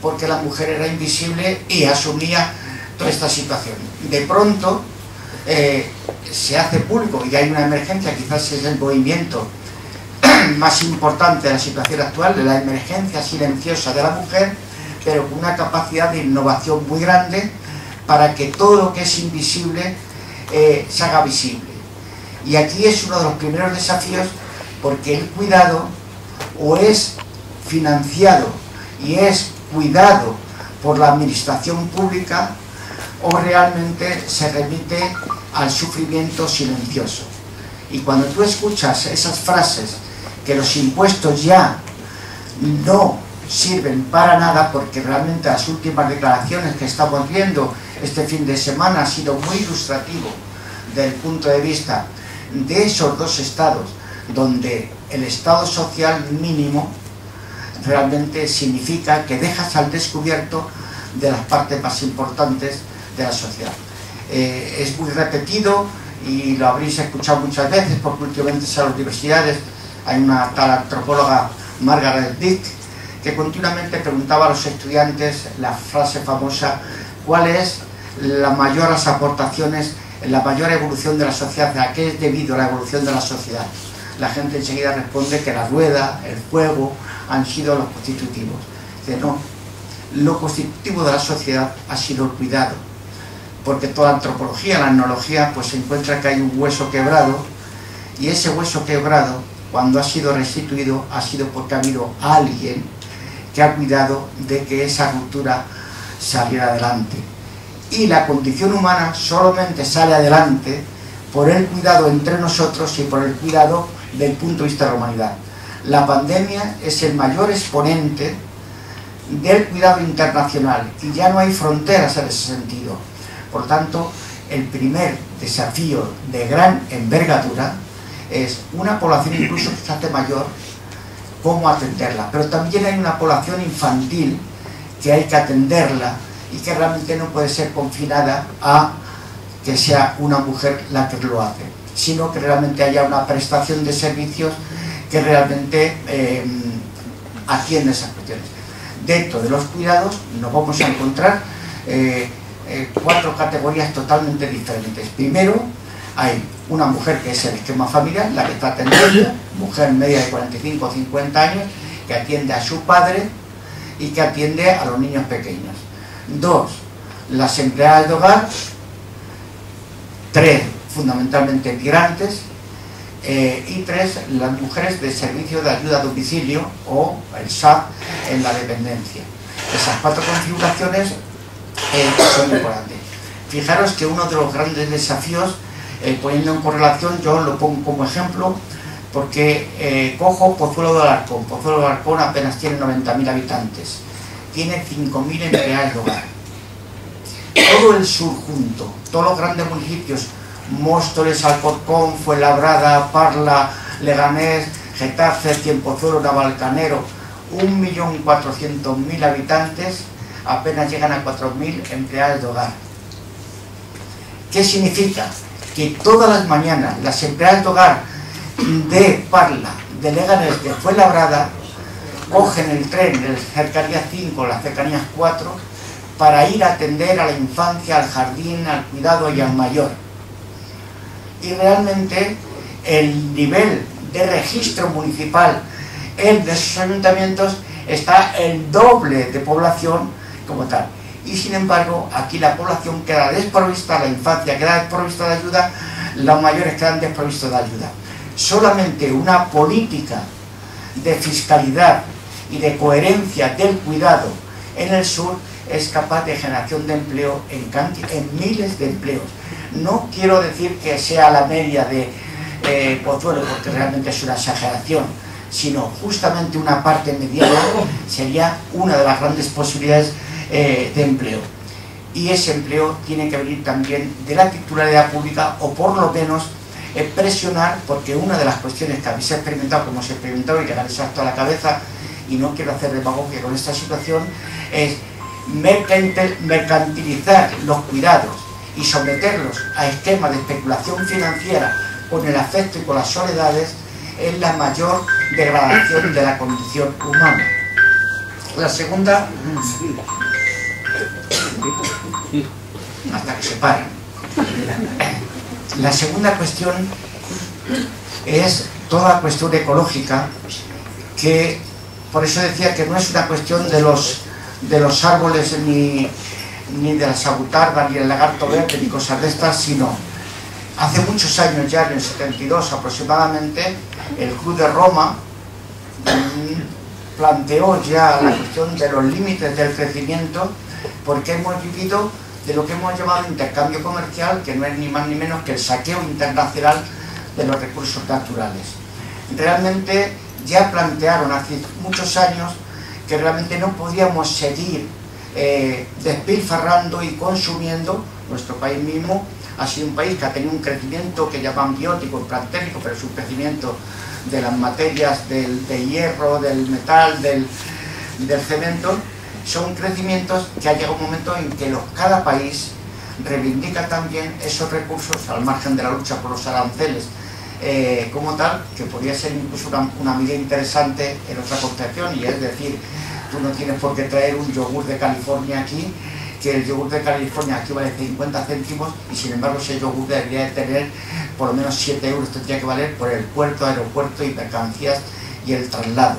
porque la mujer era invisible y asumía toda esta situación. De pronto se hace público y hay una emergencia, quizás es el movimiento más importante de la situación actual, de la emergencia silenciosa de la mujer, pero con una capacidad de innovación muy grande para que todo lo que es invisible se haga visible. Y aquí es uno de los primeros desafíos, porque el cuidado o es financiado y es cuidado por la administración pública o realmente se remite al sufrimiento silencioso. Y cuando tú escuchas esas frases que los impuestos ya no sirven para nada, porque realmente las últimas declaraciones que estamos viendo este fin de semana ha sido muy ilustrativo del punto de vista de esos dos estados, donde el estado social mínimo realmente significa que dejas al descubierto de las partes más importantes de la sociedad. Es muy repetido y lo habréis escuchado muchas veces, porque últimamente en las universidades hay una tal antropóloga, Margaret Dick, que continuamente preguntaba a los estudiantes la frase famosa: ¿cuál es las mayores aportaciones, la mayor evolución de la sociedad? ¿A qué es debido la evolución de la sociedad? La gente enseguida responde que la rueda, el fuego, han sido los constitutivos. Dice, no, lo constitutivo de la sociedad ha sido el cuidado, porque toda la antropología, la etnología, pues se encuentra que hay un hueso quebrado, y ese hueso quebrado, cuando ha sido restituido, ha sido porque ha habido alguien que ha cuidado de que esa ruptura saliera adelante. Y la condición humana solamente sale adelante por el cuidado entre nosotros y por el cuidado del punto de vista de la humanidad. La pandemia es el mayor exponente del cuidado internacional y ya no hay fronteras en ese sentido. Por tanto, el primer desafío de gran envergadura es una población incluso que se hace mayor, cómo atenderla. Pero también hay una población infantil que hay que atenderla y que realmente no puede ser confinada a que sea una mujer la que lo hace, sino que realmente haya una prestación de servicios que realmente atiende esas cuestiones. Dentro de los cuidados nos vamos a encontrar 4 categorías totalmente diferentes. Primero, hay una mujer que es el esquema familiar, la que está atendiendo, mujer media de 45 o 50 años, que atiende a su padre y que atiende a los niños pequeños. 2, las empleadas de hogar. 3, fundamentalmente migrantes. Y 3, las mujeres de servicio de ayuda a domicilio o el SAP en la dependencia. Esas 4 configuraciones son importantes. Fijaros que uno de los grandes desafíos, poniendo en correlación, yo lo pongo como ejemplo porque cojo Pozuelo de Alarcón. Pozuelo de Alarcón apenas tiene 90.000 habitantes, tiene 5.000 empleadas de hogar. Todo el sur junto, todos los grandes municipios, Móstoles, Alcorcón, Fuenlabrada, Parla, Leganés, Getafe, Cienpozuelo, Navalcarnero, 1.400.000 habitantes, apenas llegan a 4.000 empleadas de hogar. ¿Qué significa? Que todas las mañanas las empleadas de hogar de Parla, de Leganés, de Fuenlabrada, cogen el tren de cercanía 5, las cercanías 4, para ir a atender a la infancia, al jardín, al cuidado y al mayor. Y realmente el nivel de registro municipal en esos ayuntamientos está el doble de población como tal. Y sin embargo, aquí la población queda desprovista, la infancia queda desprovista de ayuda, los mayores quedan desprovistos de ayuda. Solamente una política de fiscalidad y de coherencia del cuidado en el sur es capaz de generación de empleo en miles de empleos. No quiero decir que sea la media de Pozuelo, porque realmente es una exageración, sino justamente una parte mediana sería una de las grandes posibilidades de empleo. Y ese empleo tiene que venir también de la titularidad pública, o por lo menos presionar, porque una de las cuestiones que habéis experimentado, como se experimentado y que habéis saltado a la cabeza, y no quiero hacer demagogia con esta situación, es mercantilizar los cuidados y someterlos a esquemas de especulación financiera con el afecto y con las soledades, es la mayor degradación de la condición humana. La segunda, hasta que se paren. La segunda cuestión es toda cuestión ecológica, que por eso decía que no es una cuestión de los árboles ni de la sabutarda ni el lagarto verde ni cosas de estas, sino hace muchos años, ya en el 72 aproximadamente, el Club de Roma planteó ya la cuestión de los límites del crecimiento, porque hemos vivido de lo que hemos llamado intercambio comercial, que no es ni más ni menos que el saqueo internacional de los recursos naturales. Realmente ya plantearon hace muchos años que realmente no podíamos seguir despilfarrando y consumiendo. Nuestro país mismo ha sido un país que ha tenido un crecimiento que llaman biótico, planténico, pero es un crecimiento de las materias del hierro, del metal, del cemento. Son crecimientos que ha llegado un momento en que cada país reivindica también esos recursos al margen de la lucha por los aranceles como tal, que podría ser incluso una medida interesante en otra concepción, y es decir, tú no tienes por qué traer un yogur de California aquí, que el yogur de California aquí vale 50 céntimos y sin embargo ese yogur debería de tener por lo menos 7 euros, tendría que valer por el puerto, aeropuerto y mercancías y el traslado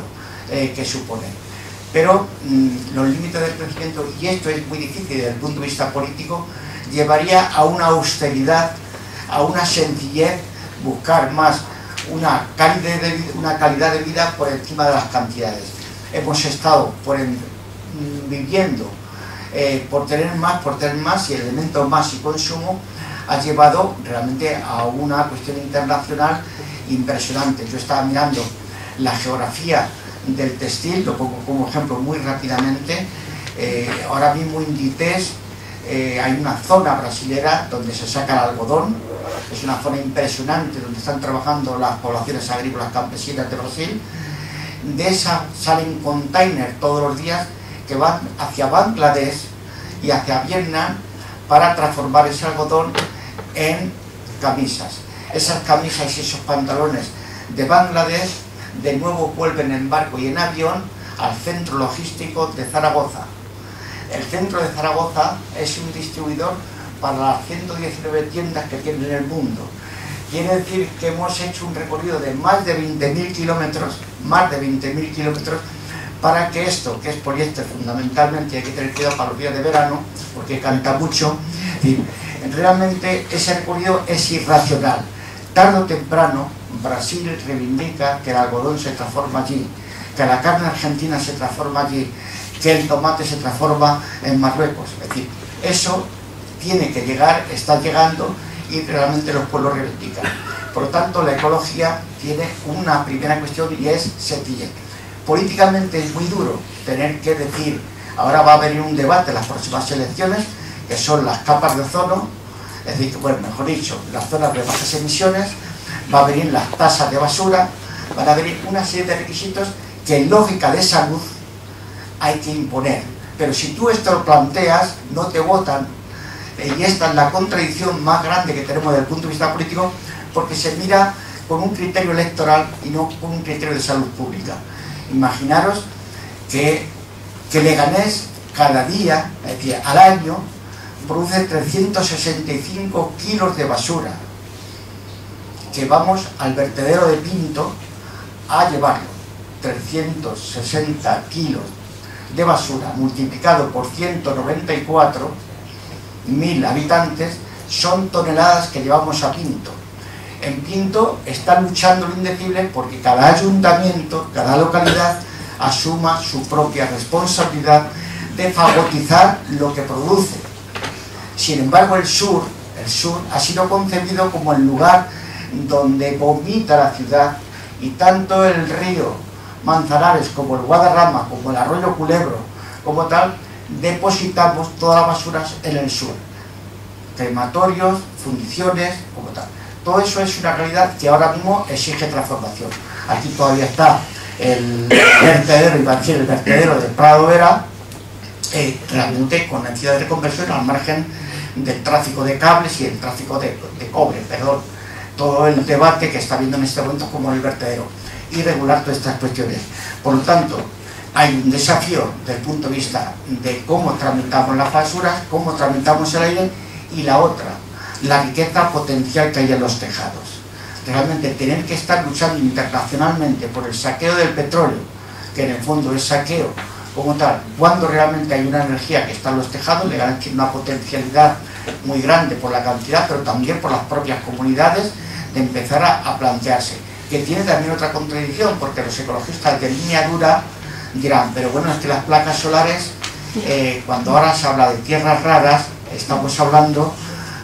que supone. Pero los límites del crecimiento, y esto es muy difícil desde el punto de vista político, llevaría a una austeridad, a una sencillez, buscar más una calidad de vida por encima de las cantidades. Hemos estado viviendo por tener más, y el elemento más y consumo ha llevado realmente a una cuestión internacional impresionante. Yo estaba mirando la geografía del textil, lo pongo como ejemplo muy rápidamente. Ahora mismo en Inditex hay una zona brasilera donde se saca el algodón, es una zona impresionante donde están trabajando las poblaciones agrícolas campesinas de Brasil. De esa salen containers todos los días que van hacia Bangladesh y hacia Vietnam para transformar ese algodón en camisas. Esas camisas y esos pantalones de Bangladesh de nuevo vuelven en barco y en avión al centro logístico de Zaragoza. El centro de Zaragoza es un distribuidor para las 119 tiendas que tienen en el mundo. Quiere decir que hemos hecho un recorrido de más de 20.000 kilómetros, para que esto, que es poliéster fundamentalmente, hay que tener cuidado para los días de verano, porque canta mucho, y realmente ese recorrido es irracional. Tarde o temprano, Brasil reivindica que el algodón se transforma allí, que la carne argentina se transforma allí, que el tomate se transforma en Marruecos. Es decir, eso tiene que llegar, está llegando, y realmente los pueblos reivindican. Por lo tanto, la ecología tiene una primera cuestión y es sencilla. Políticamente es muy duro tener que decir, ahora va a venir un debate en las próximas elecciones, que son las capas de ozono, es decir, bueno, mejor dicho, las zonas de bajas emisiones, va a venir las tasas de basura, van a venir una serie de requisitos que en lógica de salud hay que imponer. Pero si tú esto lo planteas, no te votan, y esta es la contradicción más grande que tenemos desde el punto de vista político, porque se mira con un criterio electoral y no con un criterio de salud pública. Imaginaros que Leganés cada día, es decir, al año, produce 365 kilos de basura, que vamos al vertedero de Pinto a llevarlo. 360 kilos de basura multiplicado por 194.000 habitantes son toneladas que llevamos a Pinto. En Pinto está luchando lo indecible porque cada ayuntamiento, cada localidad asuma su propia responsabilidad de fagotizar lo que produce. Sin embargo, el sur ha sido concebido como el lugar donde vomita la ciudad, y tanto el río Manzanares como el Guadarrama, como el arroyo Culebro, como tal, depositamos todas las basuras en el sur. Crematorios, fundiciones, como tal. Todo eso es una realidad que ahora mismo exige transformación. Aquí todavía está el vertedero, iba a decir el vertedero de Prado Vera, realmente con necesidad de reconversión al margen del tráfico de cables y el tráfico de cobre, perdón. Todo el debate que está habiendo en este momento como el vertedero, y regular todas estas cuestiones. Por lo tanto, hay un desafío desde el punto de vista de cómo tramitamos las basuras, cómo tramitamos el aire, y la otra, la riqueza potencial que hay en los tejados. Realmente tener que estar luchando internacionalmente por el saqueo del petróleo, que en el fondo es saqueo como tal, cuando realmente hay una energía que está en los tejados, le garantiza una potencialidad muy grande por la cantidad, pero también por las propias comunidades, de empezar a plantearse. Que tiene también otra contradicción, porque los ecologistas de línea dura dirán, pero bueno, es que las placas solares, cuando ahora se habla de tierras raras, estamos hablando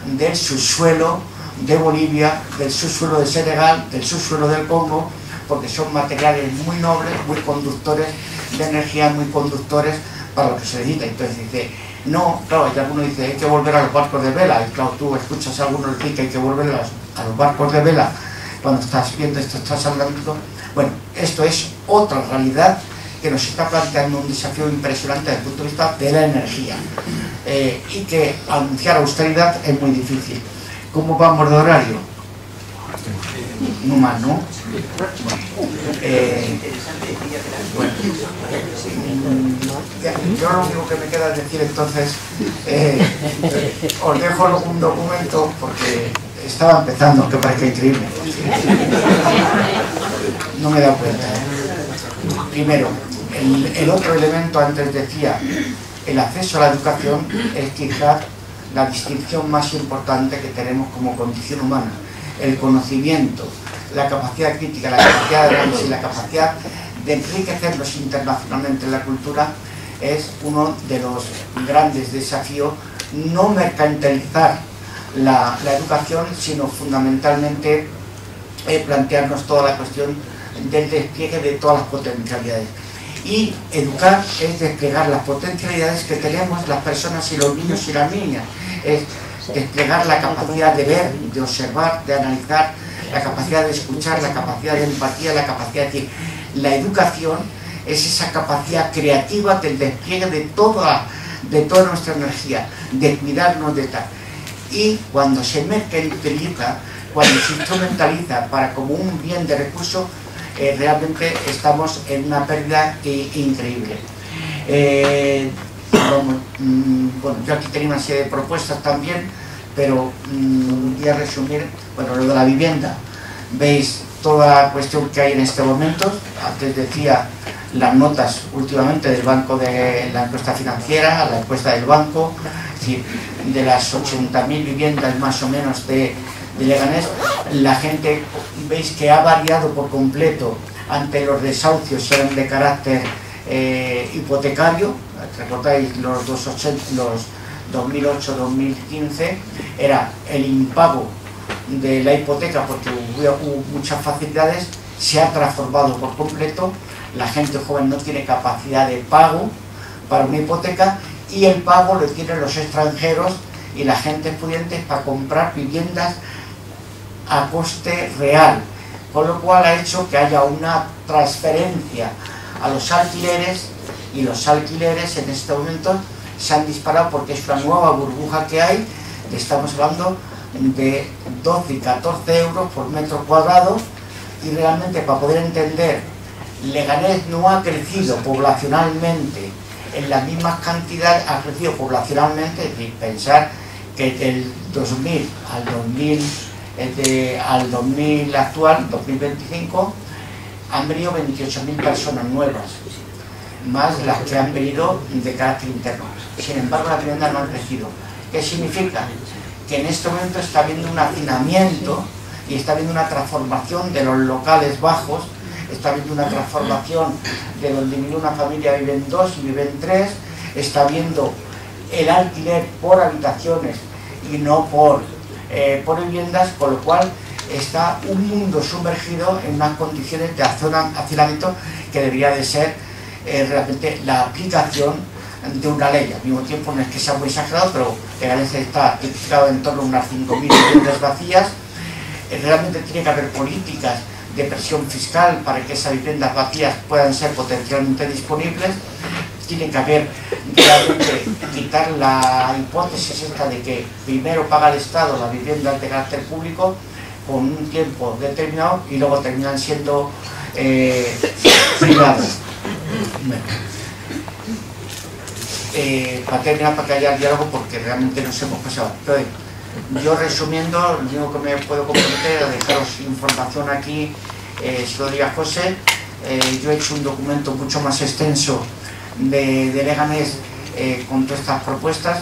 del subsuelo de Bolivia, del subsuelo de Senegal, del subsuelo del Congo, porque son materiales muy nobles, muy conductores de energía, muy conductores para lo que se necesita. Entonces dice, no, claro, y alguno dice, hay que volver a los barcos de vela, y claro, tú escuchas a algunos decir que hay que volver a los barcos de vela cuando estás viendo esto, estás hablando. Bueno, esto es otra realidad que nos está planteando un desafío impresionante desde el punto de vista de la energía, y que anunciar austeridad es muy difícil. ¿Cómo vamos de horario? No más, ¿no? Bueno, yo lo único que me queda es decir entonces, os dejo un documento porque estaba empezando, que parece increíble. No me he dado cuenta. Primero, el otro elemento, antes decía, el acceso a la educación es quizás la distinción más importante que tenemos como condición humana. El conocimiento, la capacidad crítica, la capacidad de análisis, la capacidad de enriquecernos internacionalmente en la cultura es uno de los grandes desafíos. No mercantilizar la educación, sino fundamentalmente plantearnos toda la cuestión del despliegue de todas las potencialidades. Y educar es desplegar las potencialidades que tenemos las personas y los niños y las niñas. Es desplegar la capacidad de ver, de observar, de analizar, la capacidad de escuchar, la capacidad de empatía, la capacidad de decir. La educación es esa capacidad creativa del despliegue de toda nuestra energía, de cuidarnos de tal. Y cuando se mercantiliza, cuando se instrumentaliza para como un bien de recurso, realmente estamos en una pérdida increíble. Bueno, yo aquí tenía una serie de propuestas también, pero voy a resumir, bueno, lo de la vivienda. Veis toda la cuestión que hay en este momento. Antes decía las notas últimamente del banco, de la encuesta financiera, la encuesta del banco, es decir, de las 80.000 viviendas más o menos de Leganés, la gente, veis que ha variado por completo ante los desahucios, eran de carácter hipotecario. Recordáis los 2008-2015, era el impago de la hipoteca porque hubo muchas facilidades, se ha transformado por completo. La gente joven no tiene capacidad de pago para una hipoteca y el pago lo tienen los extranjeros y la gente pudiente para comprar viviendas a coste real, con lo cual ha hecho que haya una transferencia a los alquileres, y los alquileres en este momento se han disparado porque es una nueva burbuja que hay. Estamos hablando de 12 y 14 euros por metro cuadrado, y realmente, para poder entender, Leganés no ha crecido poblacionalmente en las mismas cantidades, ha crecido poblacionalmente, es decir, pensar que del 2000 al 2000 actual, 2025, han venido 28.000 personas nuevas, más las que han venido de carácter interno. Sin embargo, la vivienda no ha crecido. ¿Qué significa? Que en este momento está habiendo un hacinamiento y está habiendo una transformación de los locales bajos, está habiendo una transformación de donde vive una familia, viven 2 y viven 3, está habiendo el alquiler por habitaciones y no por viviendas, con lo cual está un mundo sumergido en unas condiciones de hacinamiento que debería de ser realmente la aplicación de una ley. Al mismo tiempo, no es que sea muy exagerado, pero Leganés está tipificado en torno a unas 5.000 viviendas vacías. Realmente tiene que haber políticas de presión fiscal para que esas viviendas vacías puedan ser potencialmente disponibles. Tiene que haber realmente quitar la hipótesis esta de que primero paga el Estado las viviendas de carácter público con un tiempo determinado y luego terminan siendo privadas. Bueno. Para terminar, para que haya diálogo, porque realmente nos hemos pasado. Entonces, yo resumiendo, lo único que me puedo comprometer es dejaros información aquí, si lo diga José. Yo he hecho un documento mucho más extenso de Leganés con todas estas propuestas.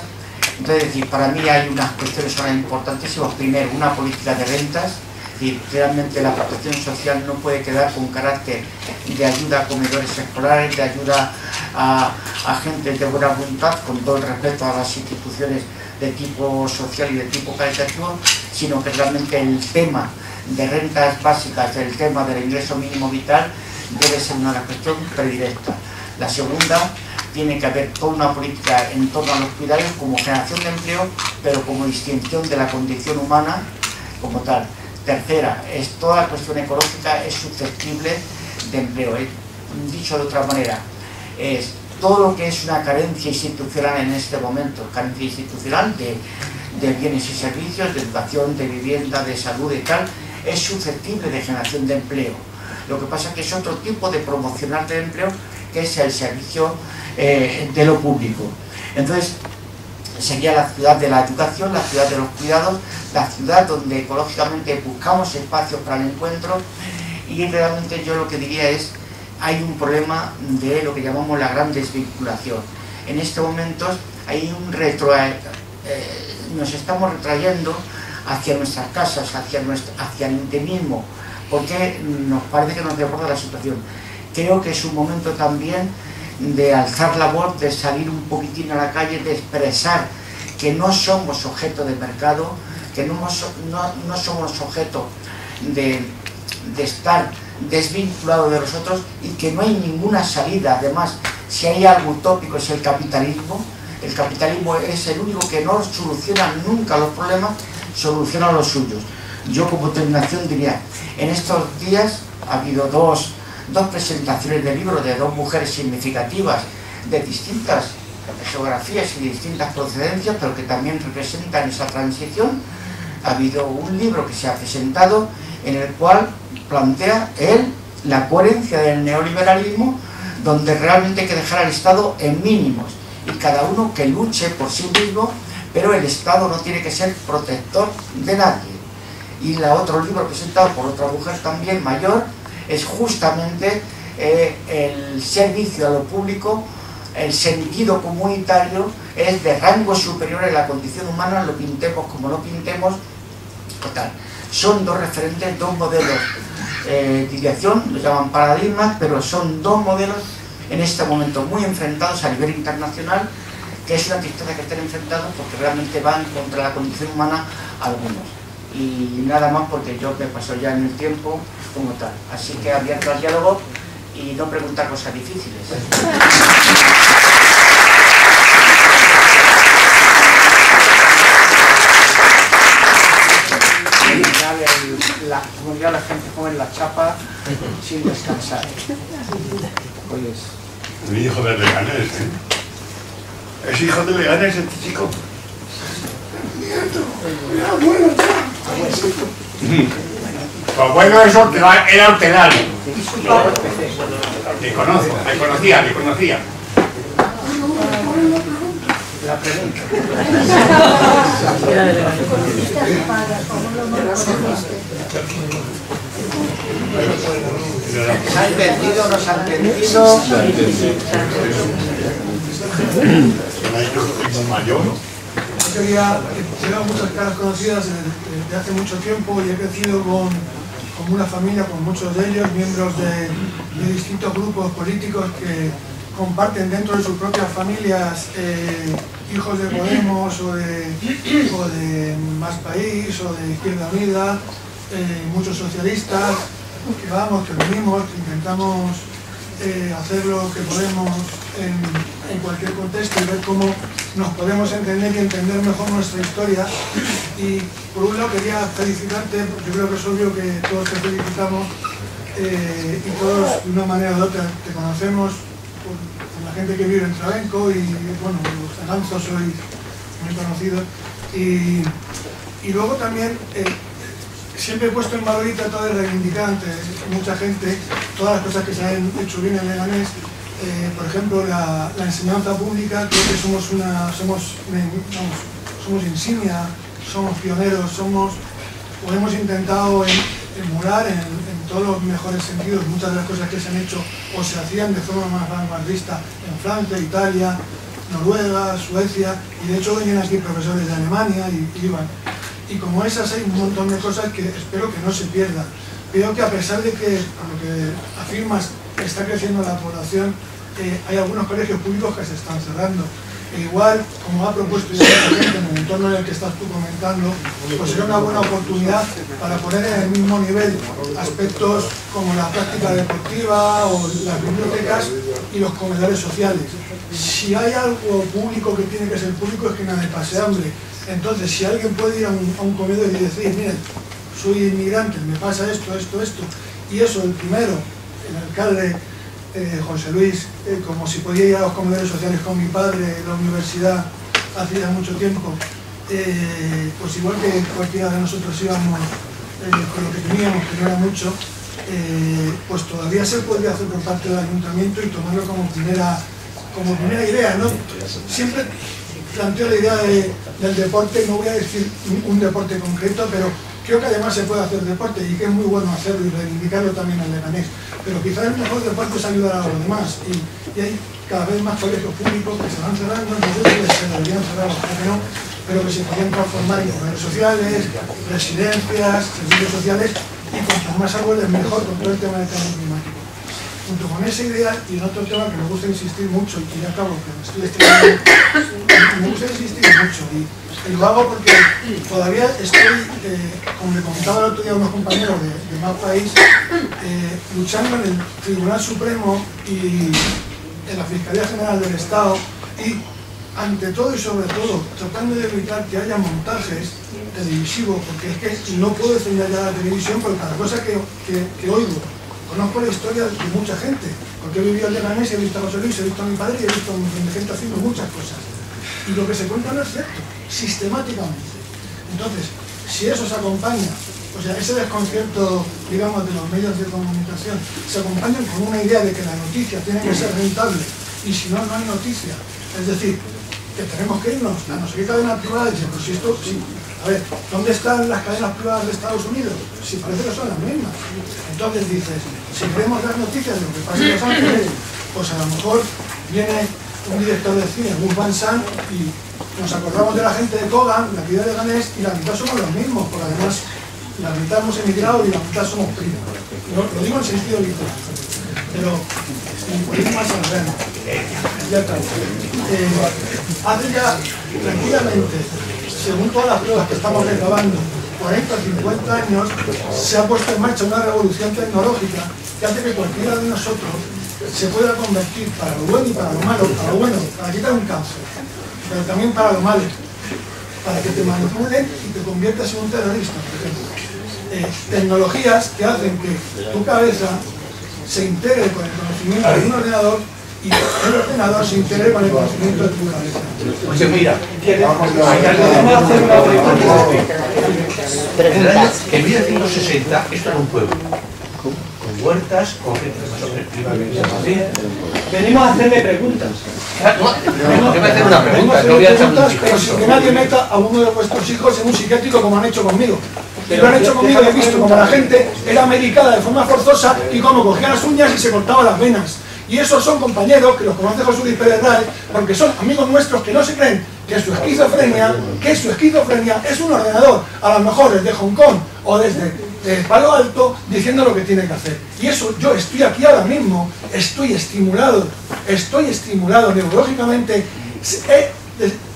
Entonces, es decir, para mí hay unas cuestiones que son importantísimas. Primero, una política de rentas. Es decir, realmente la protección social no puede quedar con carácter de ayuda a comedores escolares, de ayuda a gente de buena voluntad, con todo el respeto a las instituciones de tipo social y de tipo caritativo, sino que realmente el tema de rentas básicas, el tema del ingreso mínimo vital, debe ser una cuestión predilecta. La segunda tiene que haber toda una política en torno a los cuidados como generación de empleo, pero como distinción de la condición humana como tal. Tercera, toda la cuestión ecológica es susceptible de empleo. Dicho de otra manera, es todo lo que es una carencia institucional en este momento, carencia institucional de bienes y servicios, de educación, de vivienda, de salud y tal, es susceptible de generación de empleo. Lo que pasa es que es otro tipo de promocionar del empleo, que es el servicio de lo público. Entonces, sería la ciudad de la educación, la ciudad de los cuidados, la ciudad donde ecológicamente buscamos espacios para el encuentro, y realmente yo lo que diría es, hay un problema de lo que llamamos la gran desvinculación. En estos momentos hay un nos estamos retrayendo hacia nuestras casas, hacia el intimismo, porque nos parece que nos desborda la situación. Creo que es un momento también de alzar la voz, de salir un poquitín a la calle, de expresar que no somos objeto de mercado, que no somos objeto de estar desvinculados de los otros, y que no hay ninguna salida. Además, si hay algo utópico es el capitalismo. El capitalismo es el único que no soluciona nunca los problemas, soluciona los suyos. Yo como terminación diría, en estos días ha habido dos presentaciones de libros de dos mujeres significativas de distintas geografías y de distintas procedencias, pero que también representan esa transición. Ha habido un libro que se ha presentado en el cual plantea la coherencia del neoliberalismo, donde realmente hay que dejar al Estado en mínimos y cada uno que luche por sí mismo, pero el Estado no tiene que ser protector de nadie. Y el otro libro presentado por otra mujer también mayor es justamente el servicio a lo público, el sentido comunitario, es de rango superior en la condición humana, lo pintemos como lo pintemos, total. Son dos referentes, dos modelos de dirección, lo llaman paradigmas, pero son dos modelos en este momento muy enfrentados a nivel internacional, que es una tristeza que estén enfrentados porque realmente van contra la condición humana algunos. Y nada más, porque yo me paso ya en el tiempo como tal. Así que abierto al diálogo y no preguntar cosas difíciles. Como ya la gente come la chapa sin descansar. Un hijo de Leganés, ¿eh? ¿Es hijo de Leganés este chico? Nieto, mi abuelo ya. Tu abuelo era hortelano. Le conocía. La pregunta. ¿Se ha entendido o no se ha entendido? Mayor. Tengo muchas caras conocidas desde hace mucho tiempo y he crecido con una familia, con muchos de ellos, miembros de distintos grupos políticos que comparten dentro de sus propias familias hijos de Podemos o de Más País o de Izquierda Unida, muchos socialistas, que venimos, que intentamos hacer lo que podemos en cualquier contexto y ver cómo nos podemos entender y entender mejor nuestra historia. Y por un lado quería felicitarte, porque creo que es obvio que todos te felicitamos y todos de una manera u otra te conocemos por la gente que vive en Trabenco y bueno, los Aranzos sois muy conocidos. Y luego también siempre he puesto en valor y tratado de reivindicar ante mucha gente todas las cosas que se han hecho bien en Leganés. Por ejemplo, la enseñanza pública. Creo que somos insignia, somos pioneros, o hemos intentado emular en todos los mejores sentidos muchas de las cosas que se han hecho o se hacían de forma más vanguardista en Francia, Italia, Noruega, Suecia, y de hecho venían aquí profesores de Alemania y iban. Y como esas hay un montón de cosas que espero que no se pierdan. Creo que a pesar de que, por lo que afirmas, está creciendo la población, hay algunos colegios públicos que se están cerrando. E igual, como ha propuesto ya la gente en el entorno en el que estás tú comentando, pues será una buena oportunidad para poner en el mismo nivel aspectos como la práctica deportiva o las bibliotecas y los comedores sociales. si hay algo público que tiene que ser público es que nadie pase hambre. Entonces, si alguien puede ir a un comedor y decir, miren, soy inmigrante, me pasa esto, y eso, el primero, el alcalde José Luis, como si podía ir a los comedores sociales con mi padre en la universidad hace ya mucho tiempo, pues igual que cualquiera de nosotros íbamos con lo que teníamos, que no era mucho, pues todavía se podría hacer por parte del ayuntamiento y tomarlo como primera idea, ¿no? Siempre planteo la idea del deporte, no voy a decir un deporte concreto, pero creo que además se puede hacer deporte y que es muy bueno hacerlo y reivindicarlo también al Leganés. Pero quizás el mejor deporte es ayudar a los demás y hay cada vez más colegios públicos que se van cerrando, no sé si se deberían cerrar, ojalá que no, pero que se podrían transformar en comedores sociales, residencias, servicios sociales y cuanto más árboles mejor con todo el tema del cambio climático. Junto con esa idea y en otro tema que me gusta insistir mucho y ya acabo, que me estoy extendiendo, me gusta insistir mucho y lo hago porque todavía estoy, como le comentaba el otro día a unos compañeros de más país, luchando en el Tribunal Supremo y en la Fiscalía General del Estado y ante todo y sobre todo tratando de evitar que haya montajes televisivos, porque es que no puedo defender ya la televisión porque cada cosa que oigo, conozco la historia de mucha gente, porque he vivido en Leganés, he visto a José Luis, he visto a mi padre y he visto a un montón de gente haciendo muchas cosas. Y lo que se cuenta no es cierto, sistemáticamente. Entonces, si eso se acompaña, o sea, ese desconcierto, digamos, de los medios de comunicación, se acompañan con una idea de que la noticia tiene que ser rentable y si no, no hay noticia. Es decir, que tenemos que irnos a no sé qué cadena privada y decir, pues si esto, sí. A ver, ¿dónde están las cadenas privadas de Estados Unidos? Si parece que son las mismas. Entonces dices, si queremos dar noticias de lo que pasa en Los Ángeles, pues a lo mejor viene un director de cine, Gus Van Sant, y nos acordamos de la gente de Kogan, la vida de Leganés, y la mitad somos los mismos, porque además la mitad hemos emigrado y la mitad somos primos. Lo digo en sentido literal, pero un más al grano. Ya está. Hace ya, tranquilamente, según todas las pruebas que estamos recabando, 40 o 50 años, se ha puesto en marcha una revolución tecnológica que hace que cualquiera de nosotros se pueda convertir para lo bueno y para lo malo, para lo bueno, para quitar un cáncer, pero también para lo malo, para que te manipulen y te conviertas en un terrorista, por ejemplo. Tecnologías que hacen que tu cabeza se integre con el conocimiento de un ordenador y el ordenador se integre con el conocimiento de tu cabeza. Oye, mira, hacer una pregunta. En 1960, esto era un pueblo, con huertas, con gente más o menos privada. Venimos a hacerle preguntas. Yo voy a hacer una pregunta, no voy a hacer un pero sin que nadie meta a uno de vuestros hijos en un psiquiátrico como han hecho conmigo. Lo han hecho conmigo y he visto como la gente era medicada de forma forzosa y como cogía las uñas y se cortaba las venas. Y esos son compañeros que los conoce José Luis Pérez Ray, porque son amigos nuestros que no se creen que su esquizofrenia es un ordenador, a lo mejor desde Hong Kong o desde Palo Alto, diciendo lo que tiene que hacer. Y eso, yo estoy aquí ahora mismo, estoy estimulado neurológicamente, he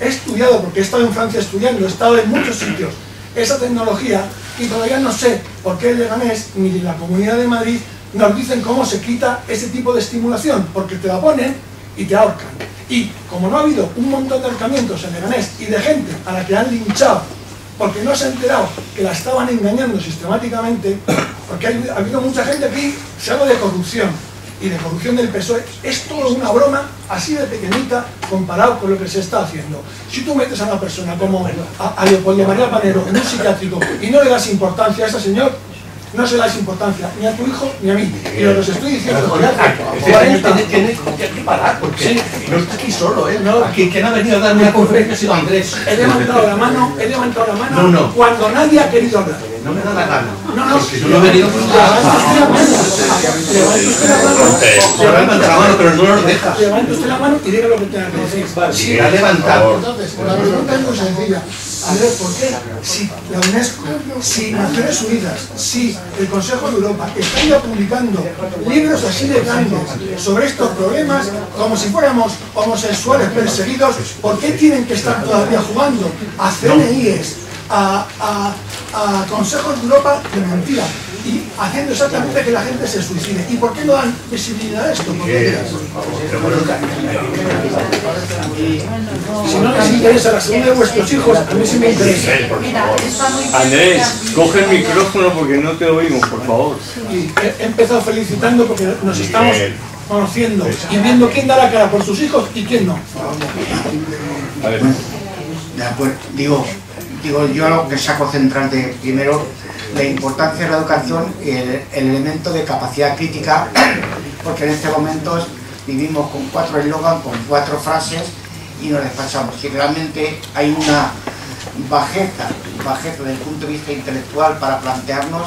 estudiado, porque he estado en Francia estudiando, he estado en muchos sitios, esa tecnología, y todavía no sé por qué el Leganés ni la Comunidad de Madrid nos dicen cómo se quita ese tipo de estimulación, porque te la ponen y te ahorcan. Y como no ha habido un montón de ahorcamientos en Leganés y de gente a la que han linchado porque no se ha enterado que la estaban engañando sistemáticamente, porque ha habido mucha gente aquí, se habla de corrupción, y de corrupción del PSOE, es todo una broma así de pequeñita comparado con lo que se está haciendo. Si tú metes a una persona como a Leopoldo María Panero en un psiquiátrico y no le das importancia a ese señor, no se le das importancia ni a tu hijo ni a mí. Y lo que os estoy diciendo es que tiene que parar, porque no está aquí solo, ¿eh? Quien ha venido a dar una conferencia ha sido Andrés. He levantado la mano cuando nadie ha querido hablar. No me da la gana. No. Yo no he venido con levanta la mano, pero no lo dejas. Levante usted la mano y diga lo que tenga que decir. Sí, la ha levantado. Entonces, la pregunta es muy sencilla. Andrés, ¿por qué? Si la UNESCO, si Naciones Unidas, si el Consejo de Europa están ya publicando libros así de grandes sobre estos problemas, como si fuéramos homosexuales perseguidos, ¿por qué tienen que estar todavía jugando a CNIs, a Consejos de Europa de mentira? y haciendo exactamente que la gente se suicide. ¿Y por qué no dan visibilidad a esto? Si no les interesa la salud de vuestros hijos, a mí sí me interesa. Andrés, coge el micrófono porque no te oímos, por favor. Y he empezado felicitando porque nos estamos conociendo y viendo quién da la cara por sus hijos y quién no. A ver. De acuerdo. Digo yo lo que saco central de primero la importancia de la educación y el elemento de capacidad crítica, porque en este momento vivimos con 4 eslogans, con 4 frases y nos despachamos. Si realmente hay una bajeza desde el punto de vista intelectual para plantearnos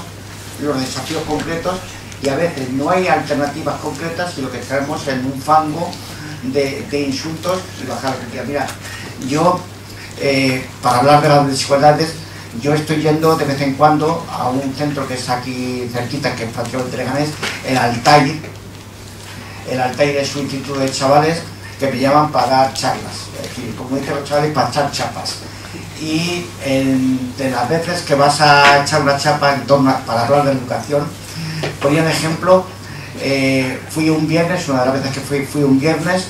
los desafíos concretos, y a veces no hay alternativas concretas y lo que traemos es un fango de insultos y bajar la crítica. Mira, yo, para hablar de las desigualdades, yo estoy yendo de vez en cuando a un centro que está aquí cerquita, que es prácticamente Leganés, el Altair. El Altair es un instituto de chavales que me llaman para dar charlas, es decir, como dicen los chavales, para echar chapas. Y de las veces que vas a echar una chapa para hablar de educación, ponía un ejemplo, fui un viernes, una de las veces que fui un viernes,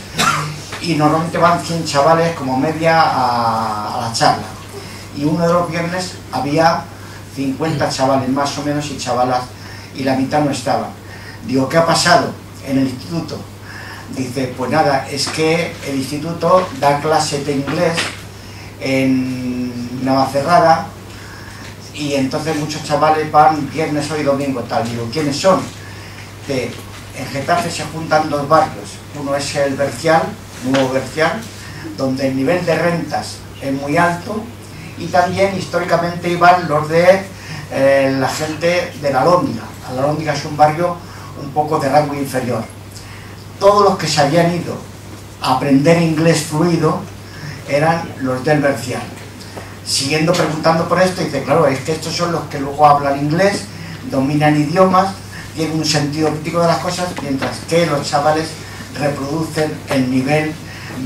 y normalmente van 100 chavales como media a la charla. Y uno de los viernes había 50 chavales más o menos y chavalas, y la mitad no estaban. Digo, ¿qué ha pasado en el instituto? Dice, pues nada, es que el instituto da clases de inglés en Navacerrada y entonces muchos chavales van viernes, hoy, domingo, tal. Digo, ¿quiénes son? En Getafe se juntan 2 barrios. Uno es el Bercial, Nuevo Bercial, donde el nivel de rentas es muy alto, y también históricamente iban los de la gente de la Alhóndiga. La Alhóndiga es un barrio un poco de rango inferior. Todos los que se habían ido a aprender inglés fluido eran los del Bercial. Siguiendo preguntando por esto, dice, claro, es que estos son los que luego hablan inglés, dominan idiomas, tienen un sentido crítico de las cosas, mientras que los chavales reproducen el nivel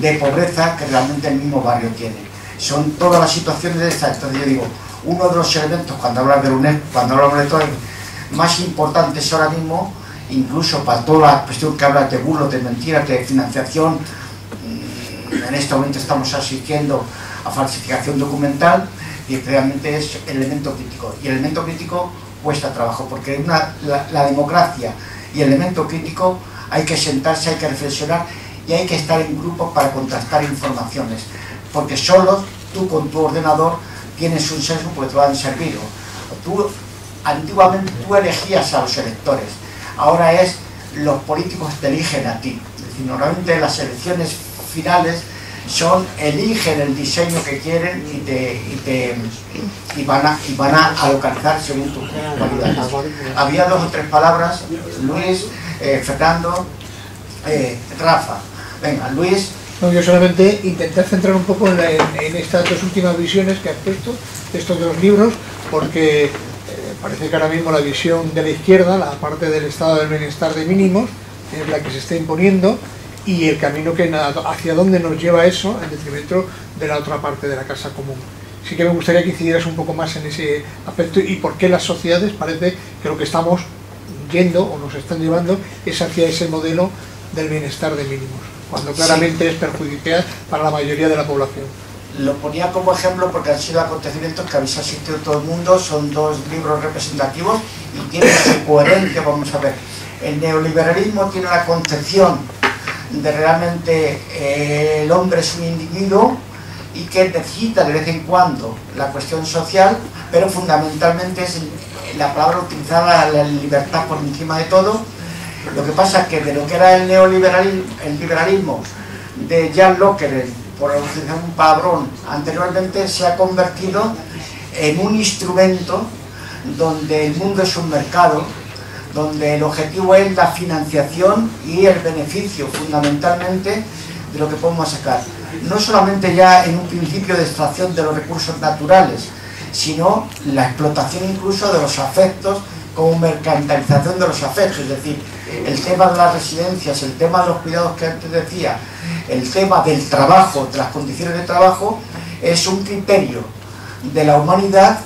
de pobreza que realmente el mismo barrio tiene. Son todas las situaciones de esta. Entonces yo digo, uno de los elementos cuando hablamos de UNESCO, cuando hablamos de todo, más importantes ahora mismo, incluso para toda la cuestión que habla de burlos, de mentiras, de financiación, en este momento estamos asistiendo a falsificación documental, y realmente es el elemento crítico. Y el elemento crítico cuesta trabajo, porque la democracia y el elemento crítico hay que sentarse, hay que reflexionar y hay que estar en grupos para contrastar informaciones, porque solo tú con tu ordenador tienes un sesgo porque te lo han servido. Antiguamente tú elegías a los electores, ahora es los políticos te eligen a ti. Es decir, normalmente las elecciones finales eligen el diseño que quieren y van a localizar según tus cualidades. Había 2 o 3 palabras, Luis, Fernando, Rafa. Venga, Luis. No, yo solamente intentar centrar un poco en estas 2 últimas visiones que has puesto, estos 2 libros, porque parece que ahora mismo la visión de la izquierda, la parte del estado del bienestar de mínimos, es la que se está imponiendo, y el camino hacia dónde nos lleva eso en detrimento de la otra parte de la casa común. Sí que me gustaría que incidieras un poco más en ese aspecto y por qué las sociedades parece que lo que estamos yendo o nos están llevando es hacia ese modelo del bienestar de mínimos, cuando claramente es perjudicial para la mayoría de la población. Lo ponía como ejemplo porque han sido acontecimientos que habéis asistido todo el mundo, son 2 libros representativos y tienen su coherencia. Vamos a ver, el neoliberalismo tiene la concepción de realmente el hombre es un individuo y que necesita de vez en cuando la cuestión social, pero fundamentalmente es la palabra utilizada, la libertad por encima de todo. Lo que pasa es que de lo que era el liberalismo de Jean Locke, por utilizar un palabrón anteriormente, se ha convertido en un instrumento donde el mundo es un mercado, donde el objetivo es la financiación y el beneficio fundamentalmente de lo que podemos sacar. No solamente ya en un principio de extracción de los recursos naturales, sino la explotación incluso de los afectos, como mercantilización de los afectos, es decir, el tema de las residencias, el tema de los cuidados que antes decía, el tema del trabajo, de las condiciones de trabajo, es un criterio de la humanidad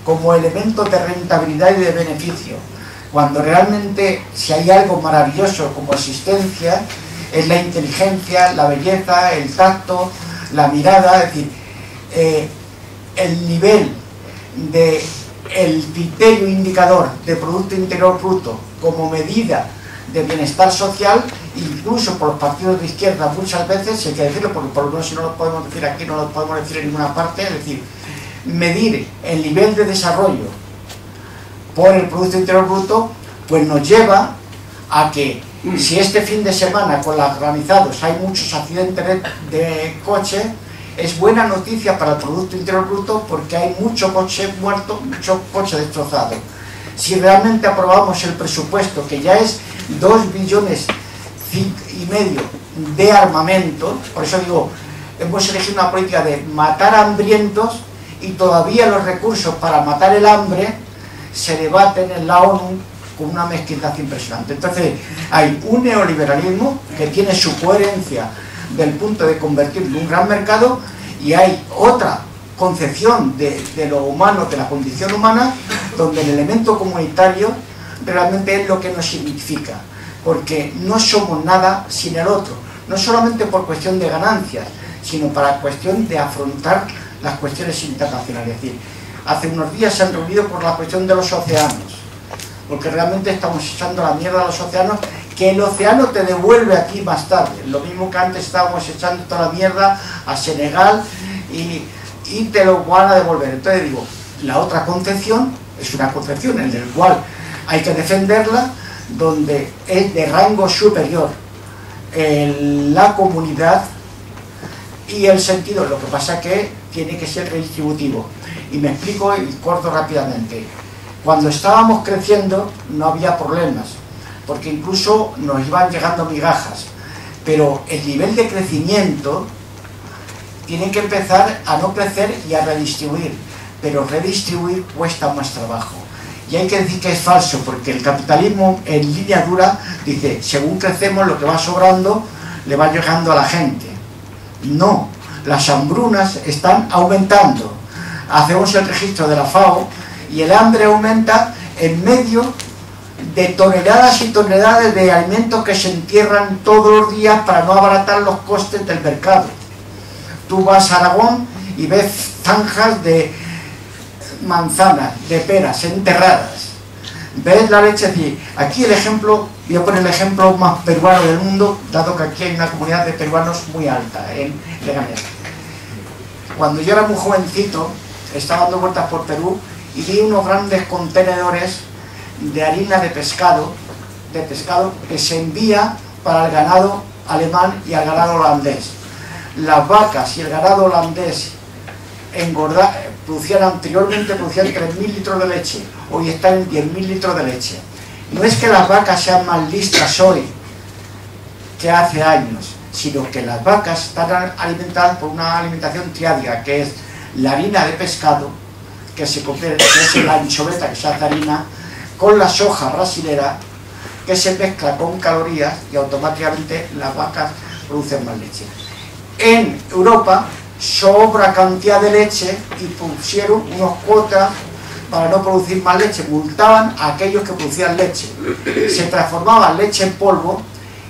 como elemento de rentabilidad y de beneficio. cuando realmente si hay algo maravilloso como existencia es la inteligencia, la belleza, el tacto, la mirada, es decir, el nivel de el criterio indicador de Producto Interior Bruto como medida de bienestar social, incluso por los partidos de izquierda muchas veces, hay que decirlo, porque por lo menos si no lo podemos decir aquí, no lo podemos decir en ninguna parte, es decir, medir el nivel de desarrollo por el Producto Interior Bruto, pues nos lleva a que si este fin de semana con los granizados hay muchos accidentes de coche, es buena noticia para el Producto Interior Bruto porque hay mucho coche muerto, mucho coche destrozado. Si realmente aprobamos el presupuesto, que ya es 2,5 billones de armamento, por eso digo, hemos elegido una política de matar hambrientos y todavía los recursos para matar el hambre se debaten en la ONU con una mezquindad impresionante. Entonces hay un neoliberalismo que tiene su coherencia del punto de convertirlo en un gran mercado, y hay otra concepción de lo humano, de la condición humana, donde el elemento comunitario realmente es lo que nos significa, porque no somos nada sin el otro, no solamente por cuestión de ganancias, sino para cuestión de afrontar las cuestiones internacionales. Es decir, hace unos días se han reunido por la cuestión de los océanos, porque realmente estamos echando la mierda a los océanos, que el océano te devuelve aquí más tarde, lo mismo que antes estábamos echando toda la mierda a Senegal y te lo van a devolver. Entonces digo, la otra concepción es una concepción en la cual hay que defenderla, donde es de rango superior la comunidad y el sentido. Lo que pasa es que tiene que ser redistributivo, y me explico y corto rápidamente. Cuando estábamos creciendo no había problemas, porque incluso nos iban llegando migajas, pero el nivel de crecimiento tiene que empezar a no crecer y a redistribuir, pero redistribuir cuesta más trabajo. Y hay que decir que es falso, porque el capitalismo en línea dura dice, según crecemos lo que va sobrando le va llegando a la gente. No, las hambrunas están aumentando. Hacemos el registro de la FAO y el hambre aumenta en medio de toneladas y toneladas de alimentos que se entierran todos los días para no abaratar los costes del mercado. Tú vas a Aragón y ves zanjas de manzanas, de peras enterradas. Ves la leche, y aquí el ejemplo, voy a poner el ejemplo más peruano del mundo, dado que aquí hay una comunidad de peruanos muy alta en Leganés. Cuando yo era muy jovencito, estaba dando vueltas por Perú y vi unos grandes contenedores de harina de pescado que se envía para el ganado alemán y al ganado holandés. Las vacas y el ganado holandés anteriormente producían 3.000 litros de leche, hoy están en 10.000 litros de leche. No es que las vacas sean más listas hoy que hace años, sino que las vacas están alimentadas por una alimentación triádica, que es la harina de pescado, que se convierte, que es la anchoveta que se hace harina, con la soja brasilera, que se mezcla con calorías y automáticamente las vacas producen más leche. En Europa sobra cantidad de leche y pusieron unos cuotas para no producir más leche, multaban a aquellos que producían leche. Se transformaba leche en polvo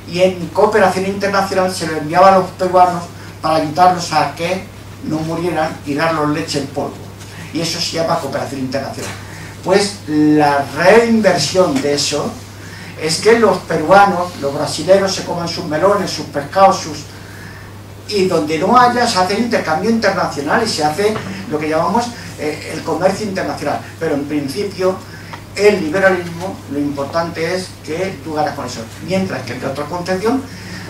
y en cooperación internacional se lo enviaba a los peruanos para ayudarlos a que no murieran y darles leche en polvo. Y eso se llama cooperación internacional. Pues la reinversión de eso es que los peruanos, los brasileños se coman sus melones, sus pescados, y donde no haya, se hace el intercambio internacional y se hace lo que llamamos el comercio internacional. Pero en principio el liberalismo, lo importante es que tú ganas con eso, mientras que entre otra concepción,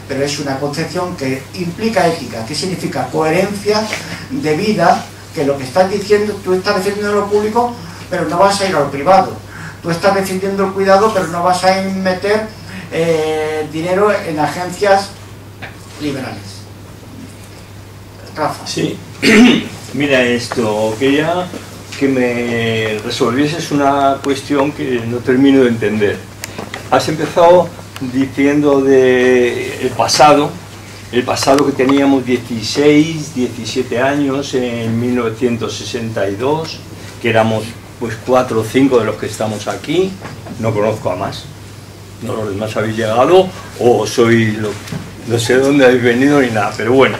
pero es una concepción que implica ética. ¿Qué significa? Coherencia de vida, que lo que estás diciendo, tú estás defendiendo lo público, pero no vas a ir a lo privado. Tú estás defendiendo el cuidado, pero no vas a meter dinero en agencias liberales. Rafa. Sí, mira esto, quería que me resolvieses una cuestión que no termino de entender. Has empezado diciendo de el pasado que teníamos 16, 17 años en 1962, que éramos pues 4 o 5 de los que estamos aquí, no conozco a más. No, los demás habéis llegado o no sé dónde habéis venido ni nada, pero bueno,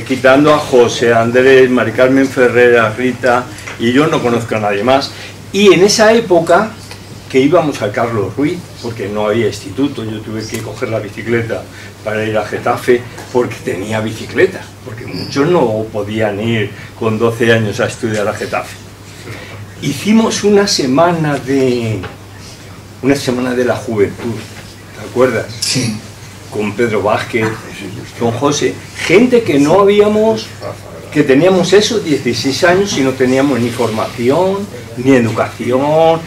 quitando a José, a Andrés, Mari Carmen Ferrer, a Rita y yo, no conozco a nadie más. Y en esa época que íbamos al Carlos Ruiz, porque no había instituto, yo tuve que coger la bicicleta para ir a Getafe porque tenía bicicleta, porque muchos no podían ir con 12 años a estudiar a Getafe. Hicimos una semana de la juventud, ¿te acuerdas? Sí. Con Pedro Vázquez, con José, gente que no habíamos, que teníamos eso, 16 años y no teníamos ni formación, ni educación,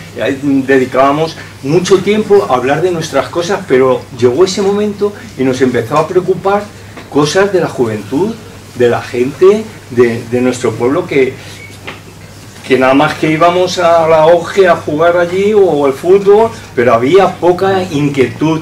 dedicábamos mucho tiempo a hablar de nuestras cosas, pero llegó ese momento y nos empezó a preocupar cosas de la juventud, de la gente, de nuestro pueblo, que nada más que íbamos a la OGE a jugar allí o al fútbol, pero había poca inquietud.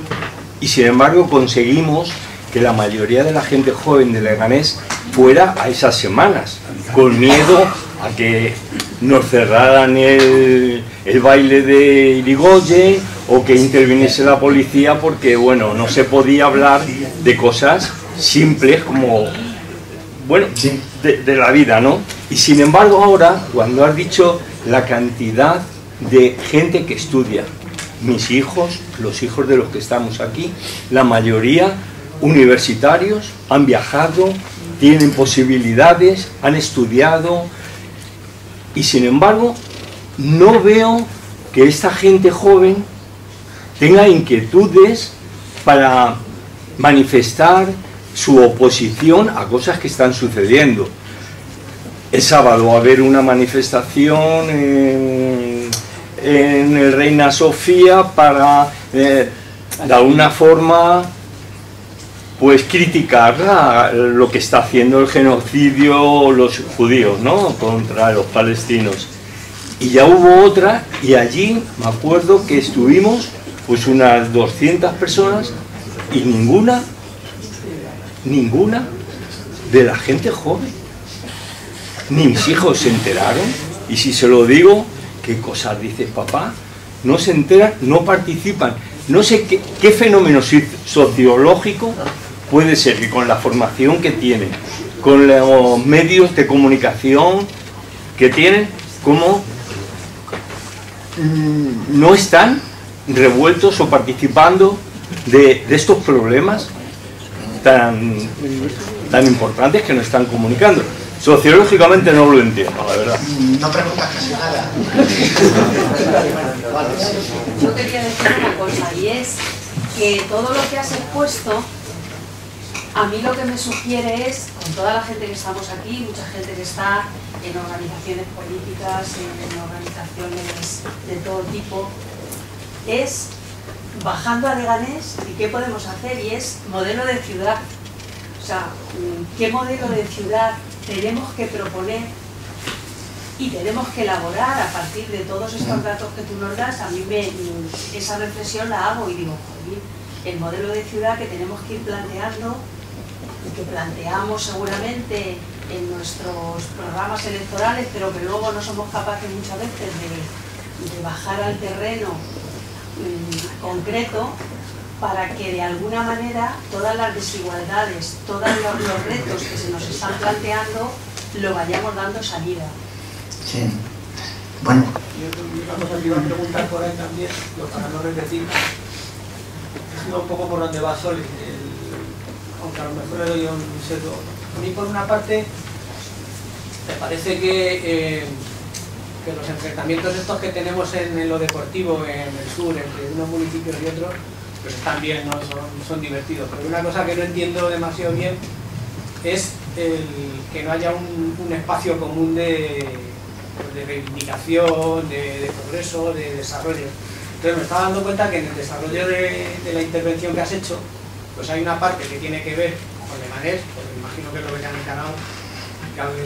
Y sin embargo conseguimos que la mayoría de la gente joven de Leganés fuera a esas semanas, con miedo a que nos cerraran el baile de Irigoyen o que interviniese la policía, porque bueno, no se podía hablar de cosas simples como, bueno, de la vida, ¿no? Y sin embargo ahora, cuando has dicho la cantidad de gente que estudia, mis hijos, los hijos de los que estamos aquí, la mayoría universitarios, han viajado, tienen posibilidades, han estudiado, y sin embargo no veo que esta gente joven tenga inquietudes para manifestar su oposición a cosas que están sucediendo. El sábado va a haber una manifestación en el Reina Sofía para, de alguna forma, pues criticar lo que está haciendo el genocidio los judíos, ¿no?, contra los palestinos. Y ya hubo otra, y allí me acuerdo que estuvimos pues unas 200 personas y ninguna de la gente joven. Ni mis hijos se enteraron, y si se lo digo, ¿qué cosas dice papá? No se enteran, no participan. No sé qué fenómeno sociológico puede ser que con la formación que tienen, con los medios de comunicación que tienen, como no están revueltos o participando de estos problemas tan importantes que nos están comunicando. Sociológicamente no lo entiendo, la verdad. No preguntas casi nada. Yo quería decir una cosa, y es que todo lo que has expuesto, a mí lo que me sugiere es, con toda la gente que estamos aquí, mucha gente que está en organizaciones políticas, en organizaciones de todo tipo, es bajando a Leganés y qué podemos hacer, y es modelo de ciudad. O sea, qué modelo de ciudad tenemos que proponer y tenemos que elaborar a partir de todos estos datos que tú nos das. A mí esa reflexión la hago y digo, joder, el modelo de ciudad que tenemos que ir planteando y que planteamos seguramente en nuestros programas electorales, pero que luego no somos capaces muchas veces de bajar al terreno concreto, para que de alguna manera todas las desigualdades, todos los retos que se nos están planteando, lo vayamos dando salida. Sí. Bueno. Vamos a preguntar por ahí también, para no repetir, un poco por donde va Sol, aunque a lo mejor le doy un sesgo. A mí, por una parte, me parece que los enfrentamientos estos que tenemos en lo deportivo, en el sur, entre unos municipios y otros, pues están bien, ¿no? son divertidos, pero una cosa que no entiendo demasiado bien es que no haya un espacio común de reivindicación, de progreso, de desarrollo. Entonces me estaba dando cuenta que en el desarrollo de la intervención que has hecho, pues hay una parte que tiene que ver con Leganés, porque me imagino que es lo que te han encargado, que hable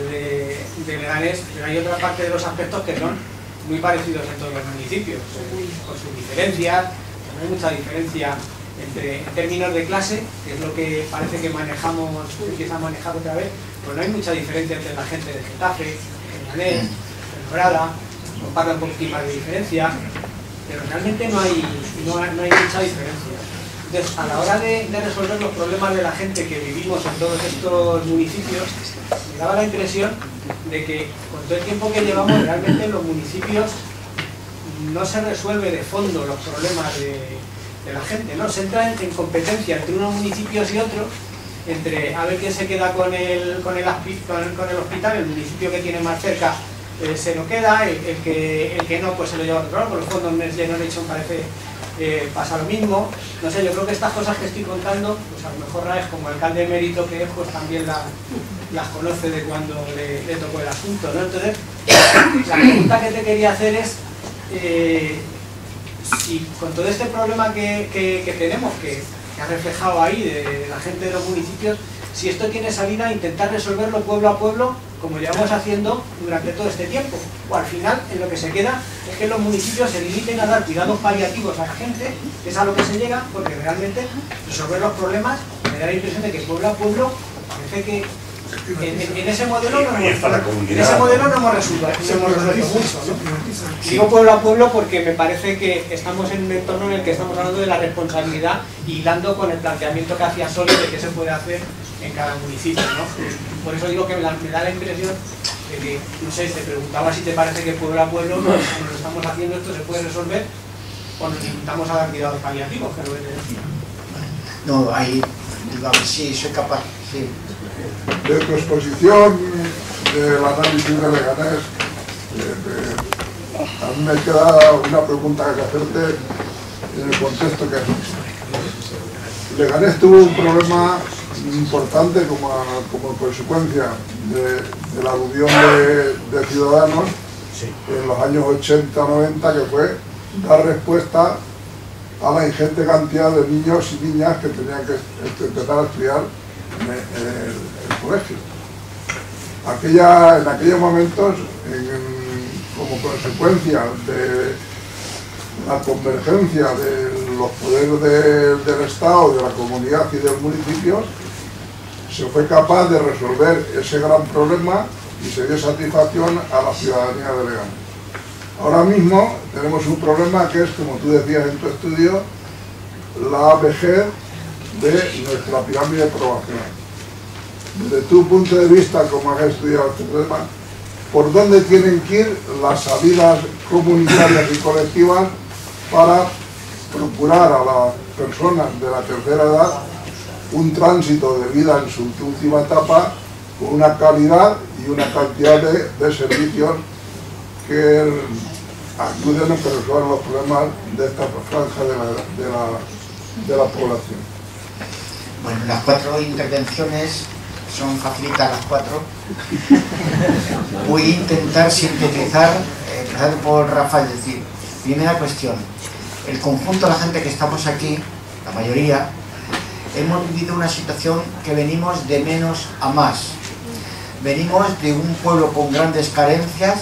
de Leganés, pero hay otra parte de los aspectos que son muy parecidos en todos los municipios, con sus diferencias. No hay mucha diferencia en términos de clase, que es lo que parece que manejamos, empieza a manejar otra vez, pues no hay mucha diferencia entre la gente de Getafe, en Leganés, en Brada, o paga un poquito más de diferencia, pero realmente no hay mucha diferencia. Entonces, a la hora de resolver los problemas de la gente que vivimos en todos estos municipios, me daba la impresión de que con todo el tiempo que llevamos, realmente en los municipios no se resuelve de fondo los problemas de la gente, ¿no? Se entra en competencia entre unos municipios y otros, entre a ver quién se queda con el hospital, el municipio que tiene más cerca se lo queda, el que no pues se lo lleva a otro lado. Por los fondos Next Generation parece pasa lo mismo. No sé, yo creo que estas cosas que estoy contando, pues a lo mejor Raes, como alcalde emérito que es, pues también las conoce de cuando le tocó el asunto, ¿no? Entonces, la pregunta que te quería hacer es si con todo este problema que tenemos, que ha reflejado ahí de la gente de los municipios, si esto tiene salida, intentar resolverlo pueblo a pueblo, como llevamos haciendo durante todo este tiempo, o al final en lo que se queda es que los municipios se limiten a dar cuidados paliativos a la gente, que es a lo que se llega, porque realmente resolver los problemas me da la impresión de que pueblo a pueblo parece que en ese modelo no hemos resuelto mucho, ¿no? Digo pueblo a pueblo porque me parece que estamos en un entorno en el que estamos hablando de la responsabilidad y hilando con el planteamiento que hacía Sole de qué se puede hacer en cada municipio, ¿no? Por eso digo que me da la impresión de que, no sé, te preguntaba si te parece que pueblo a pueblo, cuando lo estamos haciendo, esto se puede resolver o nos limitamos a dar cuidados paliativos, que es lo que te decía. No, ahí, digamos, sí, soy capaz, sí. De tu exposición del análisis de Leganés, a mí me queda una pregunta que hacerte en el contexto que has dicho. Leganés tuvo un problema importante como consecuencia de la aluvión de Ciudadanos en los años 80-90, que fue dar respuesta a la ingente cantidad de niños y niñas que tenían que empezar a estudiar en el colegio. En aquellos momentos, como consecuencia de la convergencia de los poderes del Estado, de la comunidad y del municipio, se fue capaz de resolver ese gran problema y se dio satisfacción a la ciudadanía de Leganés. Ahora mismo tenemos un problema que es, como tú decías en tu estudio, la vejez de nuestra pirámide poblacional. Desde tu punto de vista, como has estudiado este tema, ¿por dónde tienen que ir las salidas comunitarias y colectivas para procurar a las personas de la tercera edad un tránsito de vida en su última etapa con una calidad y una cantidad de servicios que ayuden a que resuelvan los problemas de esta franja de la población? Bueno, las 4 intervenciones son facilitas las 4. Voy a intentar sintetizar, empezar por Rafa, es decir, primera cuestión, el conjunto de la gente que estamos aquí, la mayoría, hemos vivido una situación que venimos de menos a más. Venimos de un pueblo con grandes carencias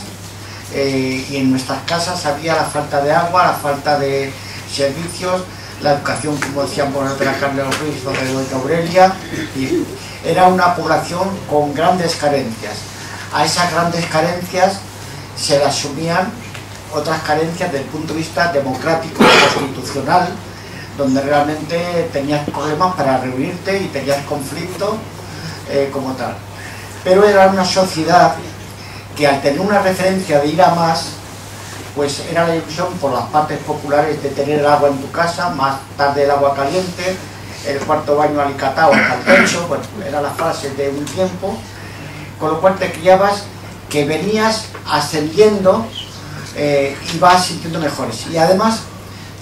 y en nuestras casas había la falta de agua, la falta de servicios, la educación, como decían por el de la Carlos Ruiz o de Doña Aurelia, y era una población con grandes carencias. A esas grandes carencias se le asumían otras carencias desde el punto de vista democrático, constitucional, donde realmente tenías problemas para reunirte y tenías conflictos como tal. Pero era una sociedad que al tener una referencia de ir a más, pues era la ilusión por las partes populares de tener el agua en tu casa, más tarde el agua caliente, el cuarto baño alicatado hasta el techo, bueno, era la frase de un tiempo, con lo cual te criabas que venías ascendiendo y vas sintiendo mejores. Y además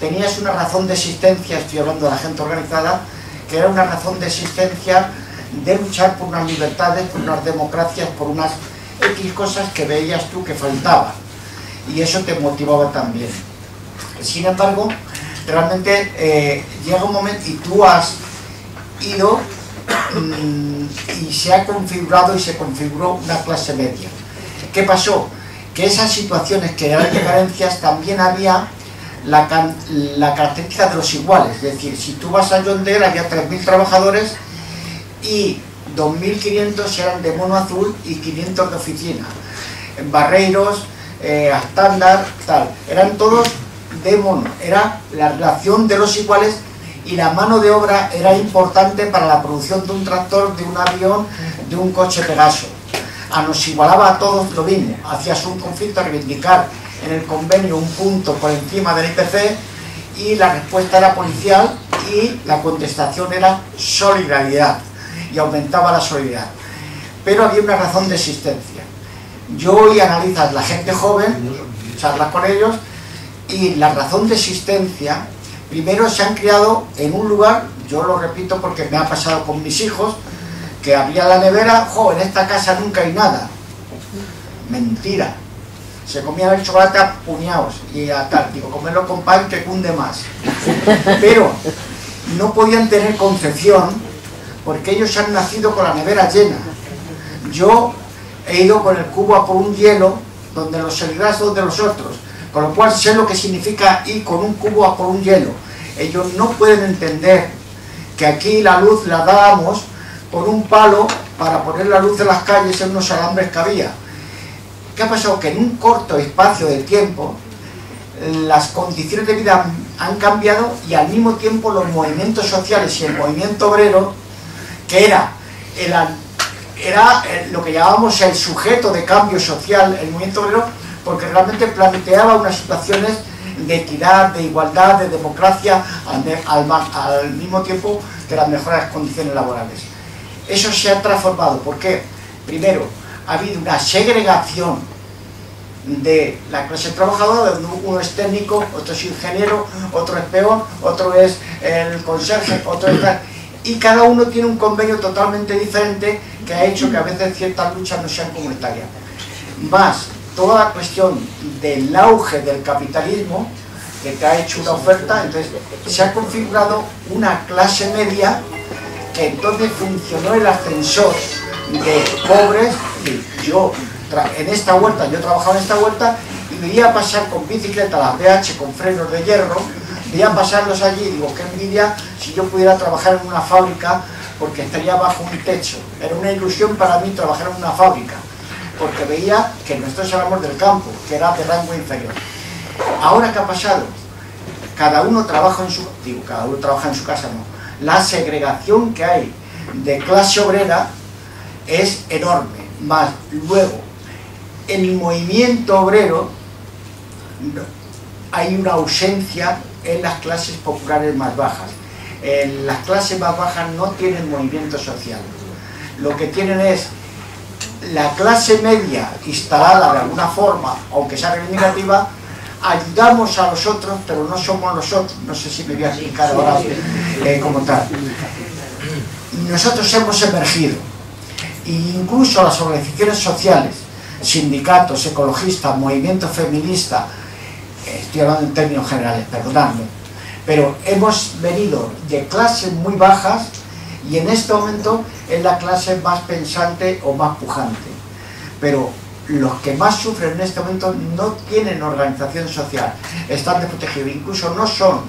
tenías una razón de existencia, estoy hablando de la gente organizada, que era una razón de existencia de luchar por unas libertades, por unas democracias, por unas X cosas que veías tú que faltaban. Y eso te motivaba también. Sin embargo, realmente llega un momento y tú has ido y se ha configurado y se configuró una clase media. ¿Qué pasó? Que esas situaciones que eran de carencias también había la característica de los iguales. Es decir, si tú vas a Yonder había 3.000 trabajadores y 2.500 eran de mono azul y 500 de oficina. En Barreiros estándar, tal. Eran todos de mono, era la relación de los iguales y la mano de obra era importante para la producción de un tractor, de un avión, de un coche Pegaso. Nos igualaba a todos lo mismo, hacías un conflicto a reivindicar en el convenio un punto por encima del IPC y la respuesta era policial y la contestación era solidaridad y aumentaba la solidaridad. Pero había una razón de existencia. Yo hoy analizas la gente joven, charlas con ellos y la razón de existencia, primero se han criado en un lugar, yo lo repito porque me ha pasado con mis hijos, que abría la nevera, en esta casa nunca hay nada. Mentira. Se comían el chocolate a puñados y a tal, digo, comerlo con pan que cunde más. Pero no podían tener concepción porque ellos han nacido con la nevera llena. Yo he ido con el cubo a por un hielo donde los seguirás de los otros, con lo cual sé lo que significa ir con un cubo a por un hielo. Ellos no pueden entender que aquí la luz la dábamos con un palo para poner la luz de las calles en unos alambres que había. ¿Qué ha pasado? Que en un corto espacio de tiempo las condiciones de vida han cambiado y al mismo tiempo los movimientos sociales y el movimiento obrero, que era lo que llamábamos el sujeto de cambio social, el movimiento obrero, porque realmente planteaba unas situaciones de equidad, de igualdad, de democracia, al mismo tiempo que las mejores condiciones laborales. Eso se ha transformado. ¿Por qué? Primero, ha habido una segregación de la clase trabajadora, donde uno es técnico, otro es ingeniero, otro es peón, otro es el conserje, otro es... Y cada uno tiene un convenio totalmente diferente que ha hecho que a veces ciertas luchas no sean comunitarias. Más toda la cuestión del auge del capitalismo, que te ha hecho una oferta, entonces se ha configurado una clase media que entonces funcionó el ascensor de pobres. Yo en esta huerta, yo trabajaba en esta huerta y veía pasar con bicicleta las BH con frenos de hierro, veía pasarlos allí y digo, qué envidia si yo pudiera trabajar en una fábrica porque estaría bajo un techo. Era una ilusión para mí trabajar en una fábrica, porque veía que nosotros éramos del campo, que era de rango inferior. Ahora, ¿qué ha pasado? Cada uno trabaja en su casa, no. La segregación que hay de clase obrera es enorme. Más luego, en el movimiento obrero hay una ausencia en las clases populares más bajas. Las clases más bajas no tienen movimiento social. Lo que tienen es la clase media instalada de alguna forma, aunque sea reivindicativa. Ayudamos a los otros, pero no somos los otros. No sé si me voy a explicar ahora como tal. Nosotros hemos emergido, e incluso las organizaciones sociales, sindicatos, ecologistas, movimientos feministas, estoy hablando en términos generales, perdonadme, pero hemos venido de clases muy bajas y en este momento es la clase más pensante o más pujante. Pero los que más sufren en este momento no tienen organización social, están desprotegidos, incluso no son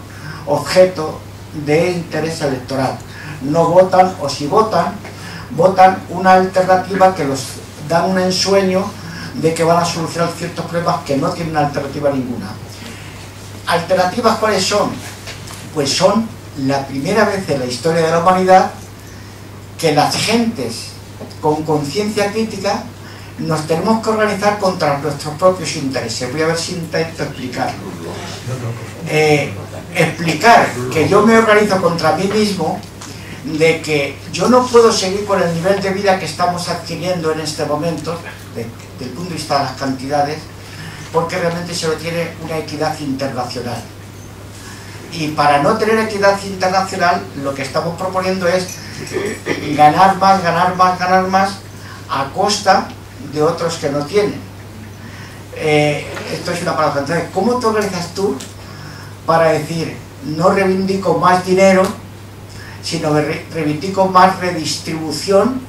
objeto de interés electoral, no votan, o si votan, votan una alternativa que los da un ensueño de que van a solucionar ciertos problemas que no tienen alternativa ninguna. ¿Alternativas cuáles son? Pues son la primera vez en la historia de la humanidad que las gentes con conciencia crítica nos tenemos que organizar contra nuestros propios intereses. Voy a ver si intento explicarlo. Explicar que yo me organizo contra mí mismo, de que yo no puedo seguir con el nivel de vida que estamos adquiriendo en este momento, desde el punto de vista de las cantidades, porque realmente se lo tiene una equidad internacional. Y para no tener equidad internacional, lo que estamos proponiendo es ganar más, ganar más, ganar más, a costa de otros que no tienen. Esto es una paradoja. Entonces, ¿cómo te organizas tú para decir, no reivindico más dinero, sino reivindico más redistribución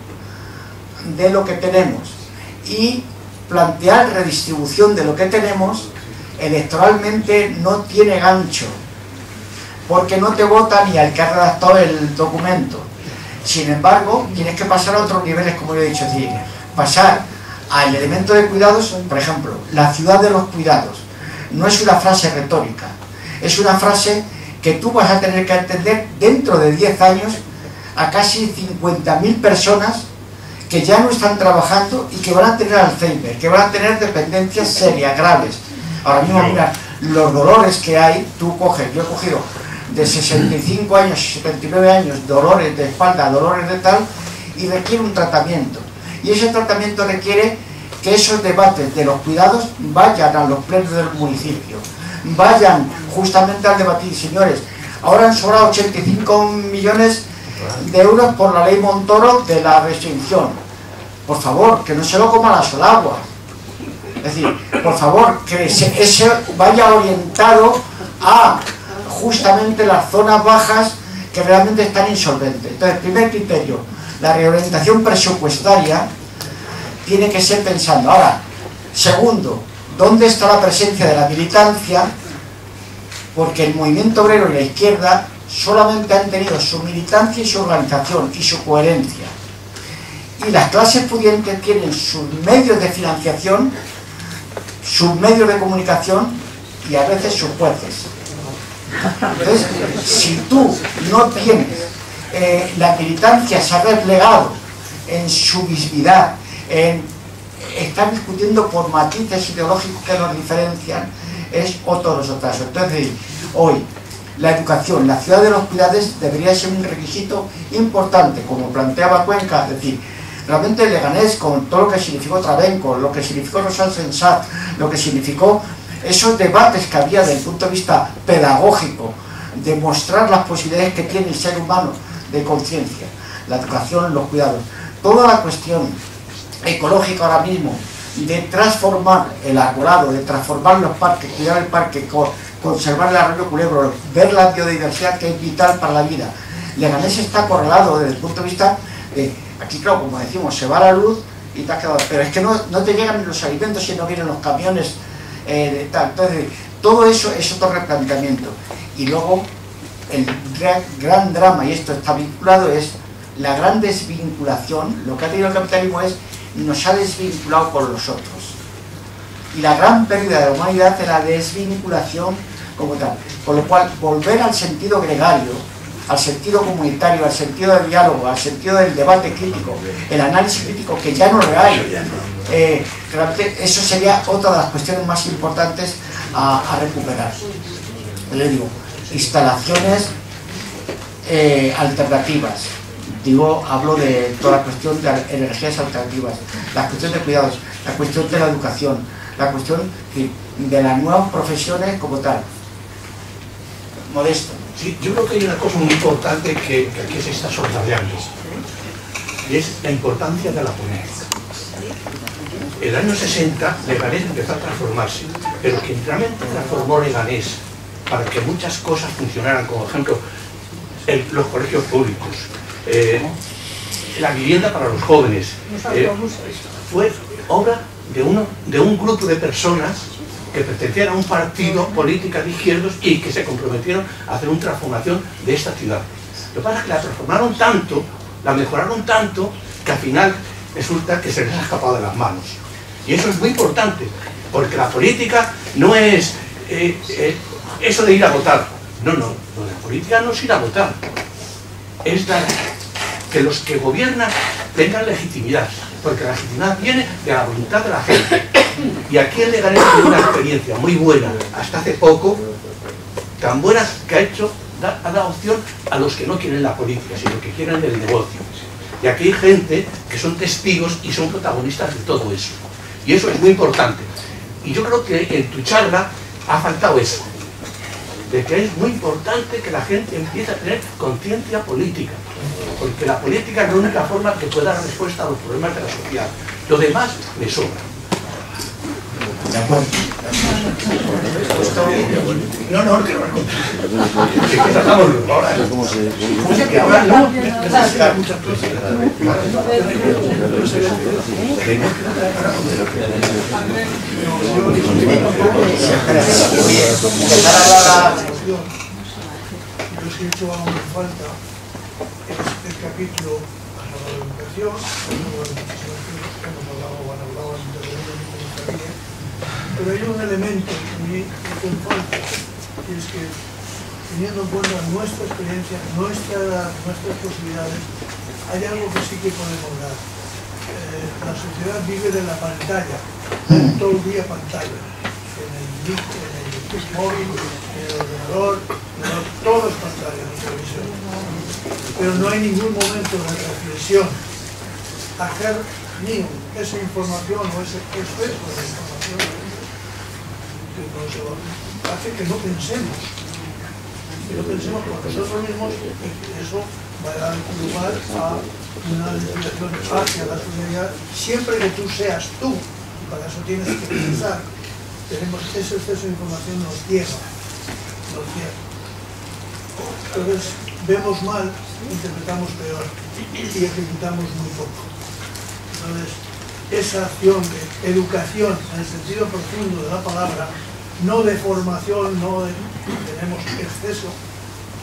de lo que tenemos? Y plantear redistribución de lo que tenemos electoralmente no tiene gancho, porque no te vota ni al que ha redactado el documento. Sin embargo, tienes que pasar a otros niveles, como yo he dicho, es decir, pasar al elemento de cuidados, por ejemplo, la ciudad de los cuidados, no es una frase retórica, es una frase que tú vas a tener que entender dentro de 10 años a casi 50.000 personas que ya no están trabajando y que van a tener Alzheimer, que van a tener dependencias serias, graves. Ahora mismo, mira, los dolores que hay, tú coges, yo he cogido de 65 años, 79 años, dolores de espalda, dolores de tal, y requiere un tratamiento. Y ese tratamiento requiere que esos debates de los cuidados vayan a los plenos del municipio, vayan justamente al debatir, señores, ahora han sobrado 85 millones de euros por la ley Montoro de la restricción. Por favor, que no se lo coma la solagua. Es decir, por favor, que ese vaya orientado a justamente las zonas bajas que realmente están insolventes. Entonces, primer criterio, la reorientación presupuestaria tiene que ser pensando. Ahora, segundo, ¿dónde está la presencia de la militancia? Porque el movimiento obrero y la izquierda solamente han tenido su militancia y su organización y su coherencia. Y las clases pudientes tienen sus medios de financiación, sus medios de comunicación y a veces sus jueces. Entonces, si tú no tienes la militancia, se ha replegado en su visibilidad, están discutiendo por matices ideológicos que nos diferencian, es otro caso. Entonces, hoy, la educación, la ciudad de los cuidados debería ser un requisito importante, como planteaba Cuenca, es decir, realmente Leganés, con todo lo que significó Trabenco, lo que significó Rosal Sensat, lo que significó esos debates que había desde el punto de vista pedagógico, de mostrar las posibilidades que tiene el ser humano de conciencia, la educación, los cuidados, toda la cuestión ecológica ahora mismo, de transformar el arbolado, de transformar los parques, cuidar el parque, conservar el arroyo Culebro, ver la biodiversidad que es vital para la vida. Leganés está correlado desde el punto de vista de, aquí claro, como decimos, se va la luz y te has quedado, pero es que no te llegan ni los alimentos si no vienen los camiones de tal. Entonces, todo eso es otro replanteamiento. Y luego, el gran drama, y esto está vinculado, es la gran desvinculación. Lo que ha tenido el capitalismo es, nos ha desvinculado con los otros. Y la gran pérdida de la humanidad es la desvinculación como tal. Con lo cual, volver al sentido gregario, al sentido comunitario, al sentido del diálogo, al sentido del debate crítico, el análisis crítico, que ya no lo hay. Eso sería otra de las cuestiones más importantes a recuperar. Le digo, instalaciones alternativas. Hablo de toda la cuestión de energías alternativas, la cuestión de cuidados, la cuestión de la educación, la cuestión de las nuevas profesiones como tal. Modesto. Sí, yo creo que hay una cosa muy importante que aquí se está soslayando, y es la importancia de la ponencia. En el año 60 Leganés empezó a transformarse, pero quien realmente transformó Leganés para que muchas cosas funcionaran, como por ejemplo los colegios públicos, la vivienda para los jóvenes, fue obra de un grupo de personas que pertenecían a un partido político de izquierdos y que se comprometieron a hacer una transformación de esta ciudad. Lo que pasa es que la transformaron tanto, la mejoraron tanto, que al final resulta que se les ha escapado de las manos. Y eso es muy importante, porque la política no es eso de ir a votar. No, lo de la política no es ir a votar, es que los que gobiernan tengan legitimidad, porque la legitimidad viene de la voluntad de la gente. Y aquí en Leganés tiene una experiencia muy buena, hasta hace poco, tan buena que ha dado opción a los que no quieren la política, sino que quieren el negocio. Y aquí hay gente que son testigos y son protagonistas de todo eso. Y eso es muy importante. Y yo creo que en tu charla ha faltado eso, de que es muy importante que la gente empiece a tener conciencia política, porque la política es la única forma que puede dar respuesta a los problemas de la sociedad. Lo demás me sobra. De acuerdo. No, que no me contes. Que tratamos ahora. Que ahora no necesitas muchas cosas. Yo sí he hecho aún falta el capítulo de educación, hemos hablado anteriormente con nuestra línea, pero hay un elemento que me falta, y es que teniendo en cuenta nuestra experiencia, nuestra edad, nuestras posibilidades, hay algo que sí que podemos dar. La sociedad vive de la pantalla, todo el día pantalla, en el móvil, en el ordenador, todo es pantalla, en la televisión. Pero no hay ningún momento de reflexión. Hacer esa información o ese exceso de información que hace que no pensemos. Que no pensemos por nosotros mismos, eso va a dar lugar a una desviación hacia la sociedad, siempre que tú seas tú, y para eso tienes que pensar. Tenemos ese exceso de información, nos ciega. Entonces vemos mal, interpretamos peor y ejecutamos muy poco. Entonces esa acción de educación en el sentido profundo de la palabra, no de formación, no de tenemos exceso.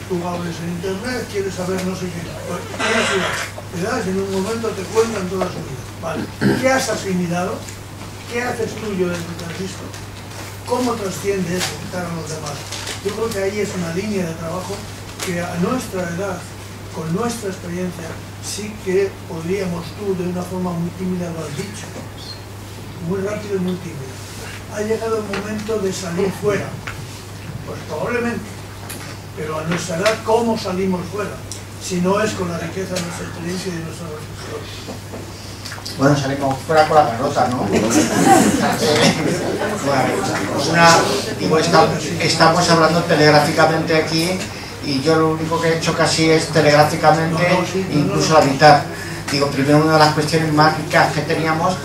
Tú abres en internet, quieres saber no sé qué, te das, en un momento te cuentan toda su vida. Vale. ¿Qué has asimilado? ¿Qué haces tuyo desde que has visto? ¿Cómo trasciende eso para los demás? Yo creo que ahí es una línea de trabajo que a nuestra edad, con nuestra experiencia, sí que podríamos tú, de una forma muy tímida, lo has dicho, muy rápido y muy tímido. Ha llegado el momento de salir fuera. Pues probablemente. Pero a nuestra edad, ¿cómo salimos fuera? Si no es con la riqueza de nuestra experiencia y de nuestra reflexión. Bueno, salimos fuera con la garrota, ¿no? Estamos hablando telegráficamente aquí y yo lo único que he hecho casi es telegráficamente, incluso la mitad. Digo, primero una de las cuestiones mágicas que teníamos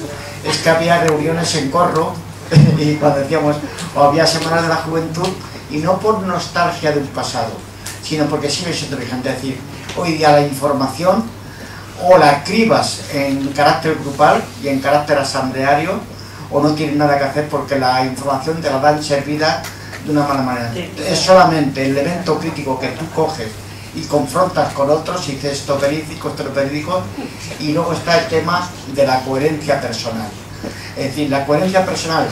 es que había reuniones en Corro y cuando decíamos, o había semanas de la juventud, y no por nostalgia de un pasado, sino porque sigue siendo vigente. Es decir, hoy día la información o la cribas en carácter grupal y en carácter asambleario, o no tienes nada que hacer porque la información te la dan servida de una mala manera. Es solamente el elemento crítico que tú coges y confrontas con otros y dices esto verídico, esto no es verídico, y luego está el tema de la coherencia personal. Es decir, la coherencia personal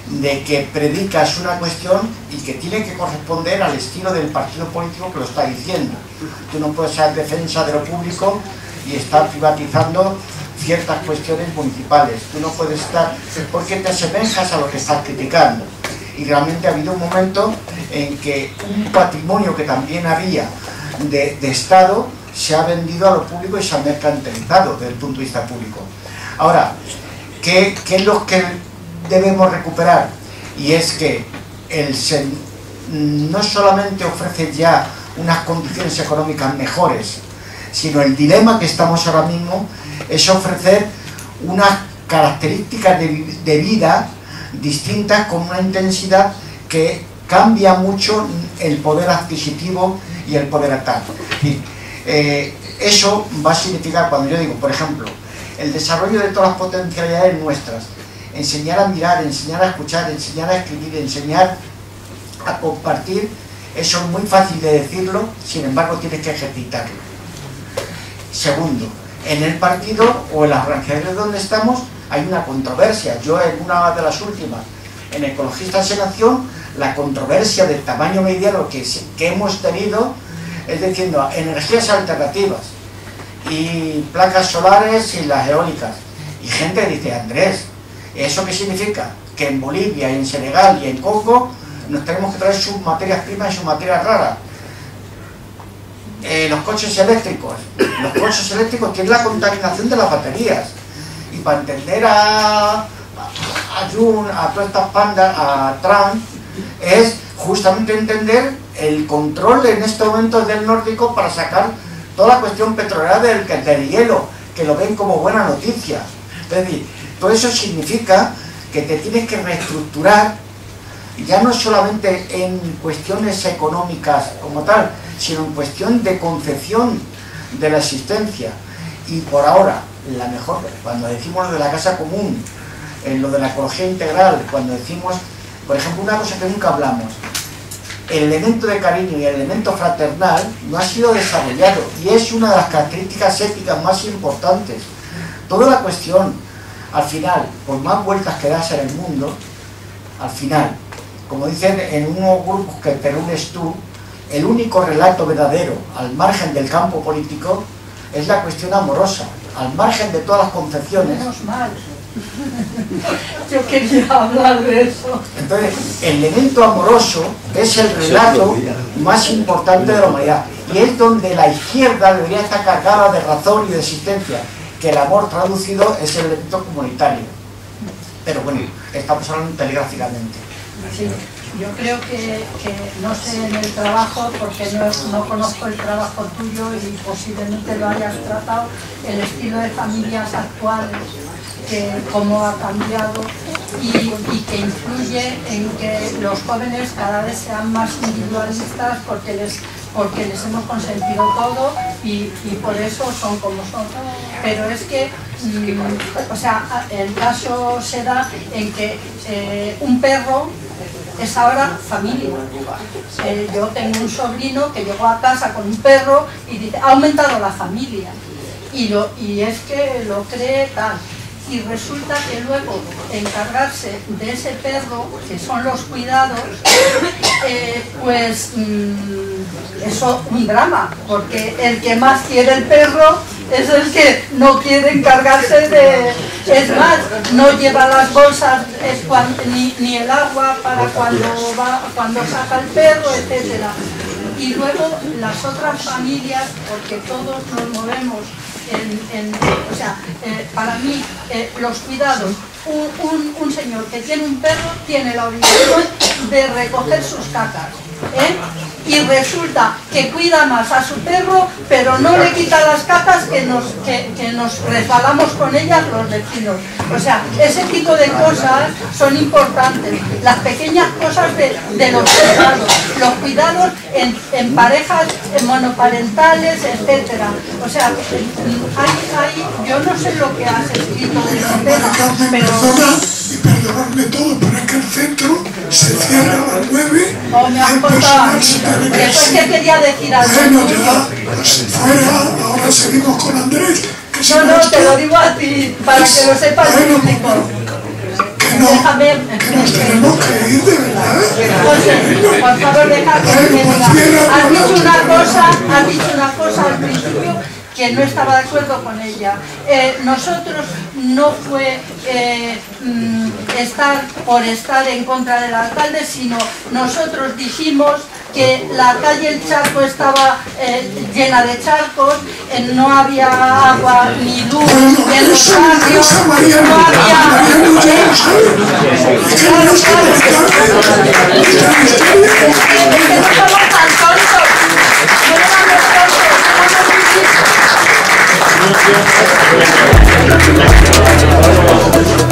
de que predicas una cuestión y que tiene que corresponder al estilo del partido político que lo está diciendo. Tú no puedes ser defensa de lo público y estar privatizando ciertas cuestiones municipales. Tú no puedes estar porque te asemejas a lo que estás criticando. Y realmente ha habido un momento en que un patrimonio que también había de Estado se ha vendido a lo público y se ha mercantilizado desde el punto de vista público. Ahora, ¿qué es lo que debemos recuperar? Y es que no solamente ofrece ya unas condiciones económicas mejores, sino el dilema que estamos ahora mismo es ofrecer unas características de vida distintas con una intensidad que cambia mucho el poder adquisitivo y el poder actual. Eso va a significar, cuando yo digo, por ejemplo, el desarrollo de todas las potencialidades nuestras, enseñar a mirar, enseñar a escuchar, enseñar a escribir, enseñar a compartir, eso es muy fácil de decirlo, sin embargo tienes que ejercitarlo. Segundo, en el partido o en las organizaciones donde estamos hay una controversia. Yo en una de las últimas, en Ecologistas en Acción, la controversia del tamaño mediano que hemos tenido es diciendo energías alternativas y placas solares y las eólicas. Y gente dice, Andrés, ¿eso qué significa? Que en Bolivia, y en Senegal y en Congo nos tenemos que traer sus materias primas y sus materias raras. Los coches eléctricos tienen la contaminación de las baterías. Y para entender a Jun, a todas estas pandas, a Trump, es justamente entender el control en este momento del nórdico para sacar toda la cuestión petrolera del hielo, que lo ven como buena noticia. Es decir, todo eso significa que te tienes que reestructurar, ya no solamente en cuestiones económicas como tal, sino en cuestión de concepción de la existencia. Y por ahora, la mejor, cuando decimos lo de la casa común, en lo de la ecología integral, cuando decimos, por ejemplo, una cosa que nunca hablamos, el elemento de cariño y el elemento fraternal no ha sido desarrollado, y es una de las características éticas más importantes. Toda la cuestión, al final, por más vueltas que das en el mundo, al final, como dicen en unos grupos que te reúnes tú, el único relato verdadero al margen del campo político es la cuestión amorosa, al margen de todas las concepciones. Menos mal. Yo quería hablar de eso. Entonces, el elemento amoroso es el relato más importante de la humanidad, y es donde la izquierda debería estar cargada de razón y de existencia, que el amor traducido es el elemento comunitario. Pero bueno, estamos hablando telegráficamente. Sí, yo creo que no sé en el trabajo, porque no conozco el trabajo tuyo y posiblemente lo hayas tratado, el estilo de familias actuales, cómo ha cambiado y que influye en que los jóvenes cada vez sean más individualistas porque les hemos consentido todo y por eso son como son. Pero es que, o sea, el caso se da en que un perro es ahora familia. Yo tengo un sobrino que llegó a casa con un perro y dice, ha aumentado la familia. Y es que lo cree tal. Y resulta que luego encargarse de ese perro, que son los cuidados, pues eso un drama, porque el que más quiere el perro es el que no quiere encargarse de... Es más, no lleva las bolsas ni el agua para cuando saca el perro, etc. Y luego las otras familias, porque todos nos movemos o sea, para mí, los cuidados, un señor que tiene un perro tiene la obligación de recoger sus cacas, y resulta que cuida más a su perro, pero no le quita las cacas que nos resbalamos con ellas los vecinos. O sea, ese tipo de cosas son importantes, las pequeñas cosas de los cuidados en parejas monoparentales, etcétera. O sea, yo no sé lo que has escrito de ese tema, pero y perdonadme todo, pero es que el centro se cierra a las 9. Me han contado a mí. Eso es que quería decir algo. Bueno, ya, pues fuera, ahora seguimos con Andrés. No, te lo digo a ti, para que lo sepa el público. Déjame. Que nos tenemos que ir, de verdad. José, por favor, déjame que me diga. Has dicho una cosa al principio que no estaba de acuerdo con ella. Nosotros no fue estar en contra del alcalde, sino nosotros dijimos que la calle El Charco estaba llena de charcos, no había agua ni luz en los barrios, no había... Gracias.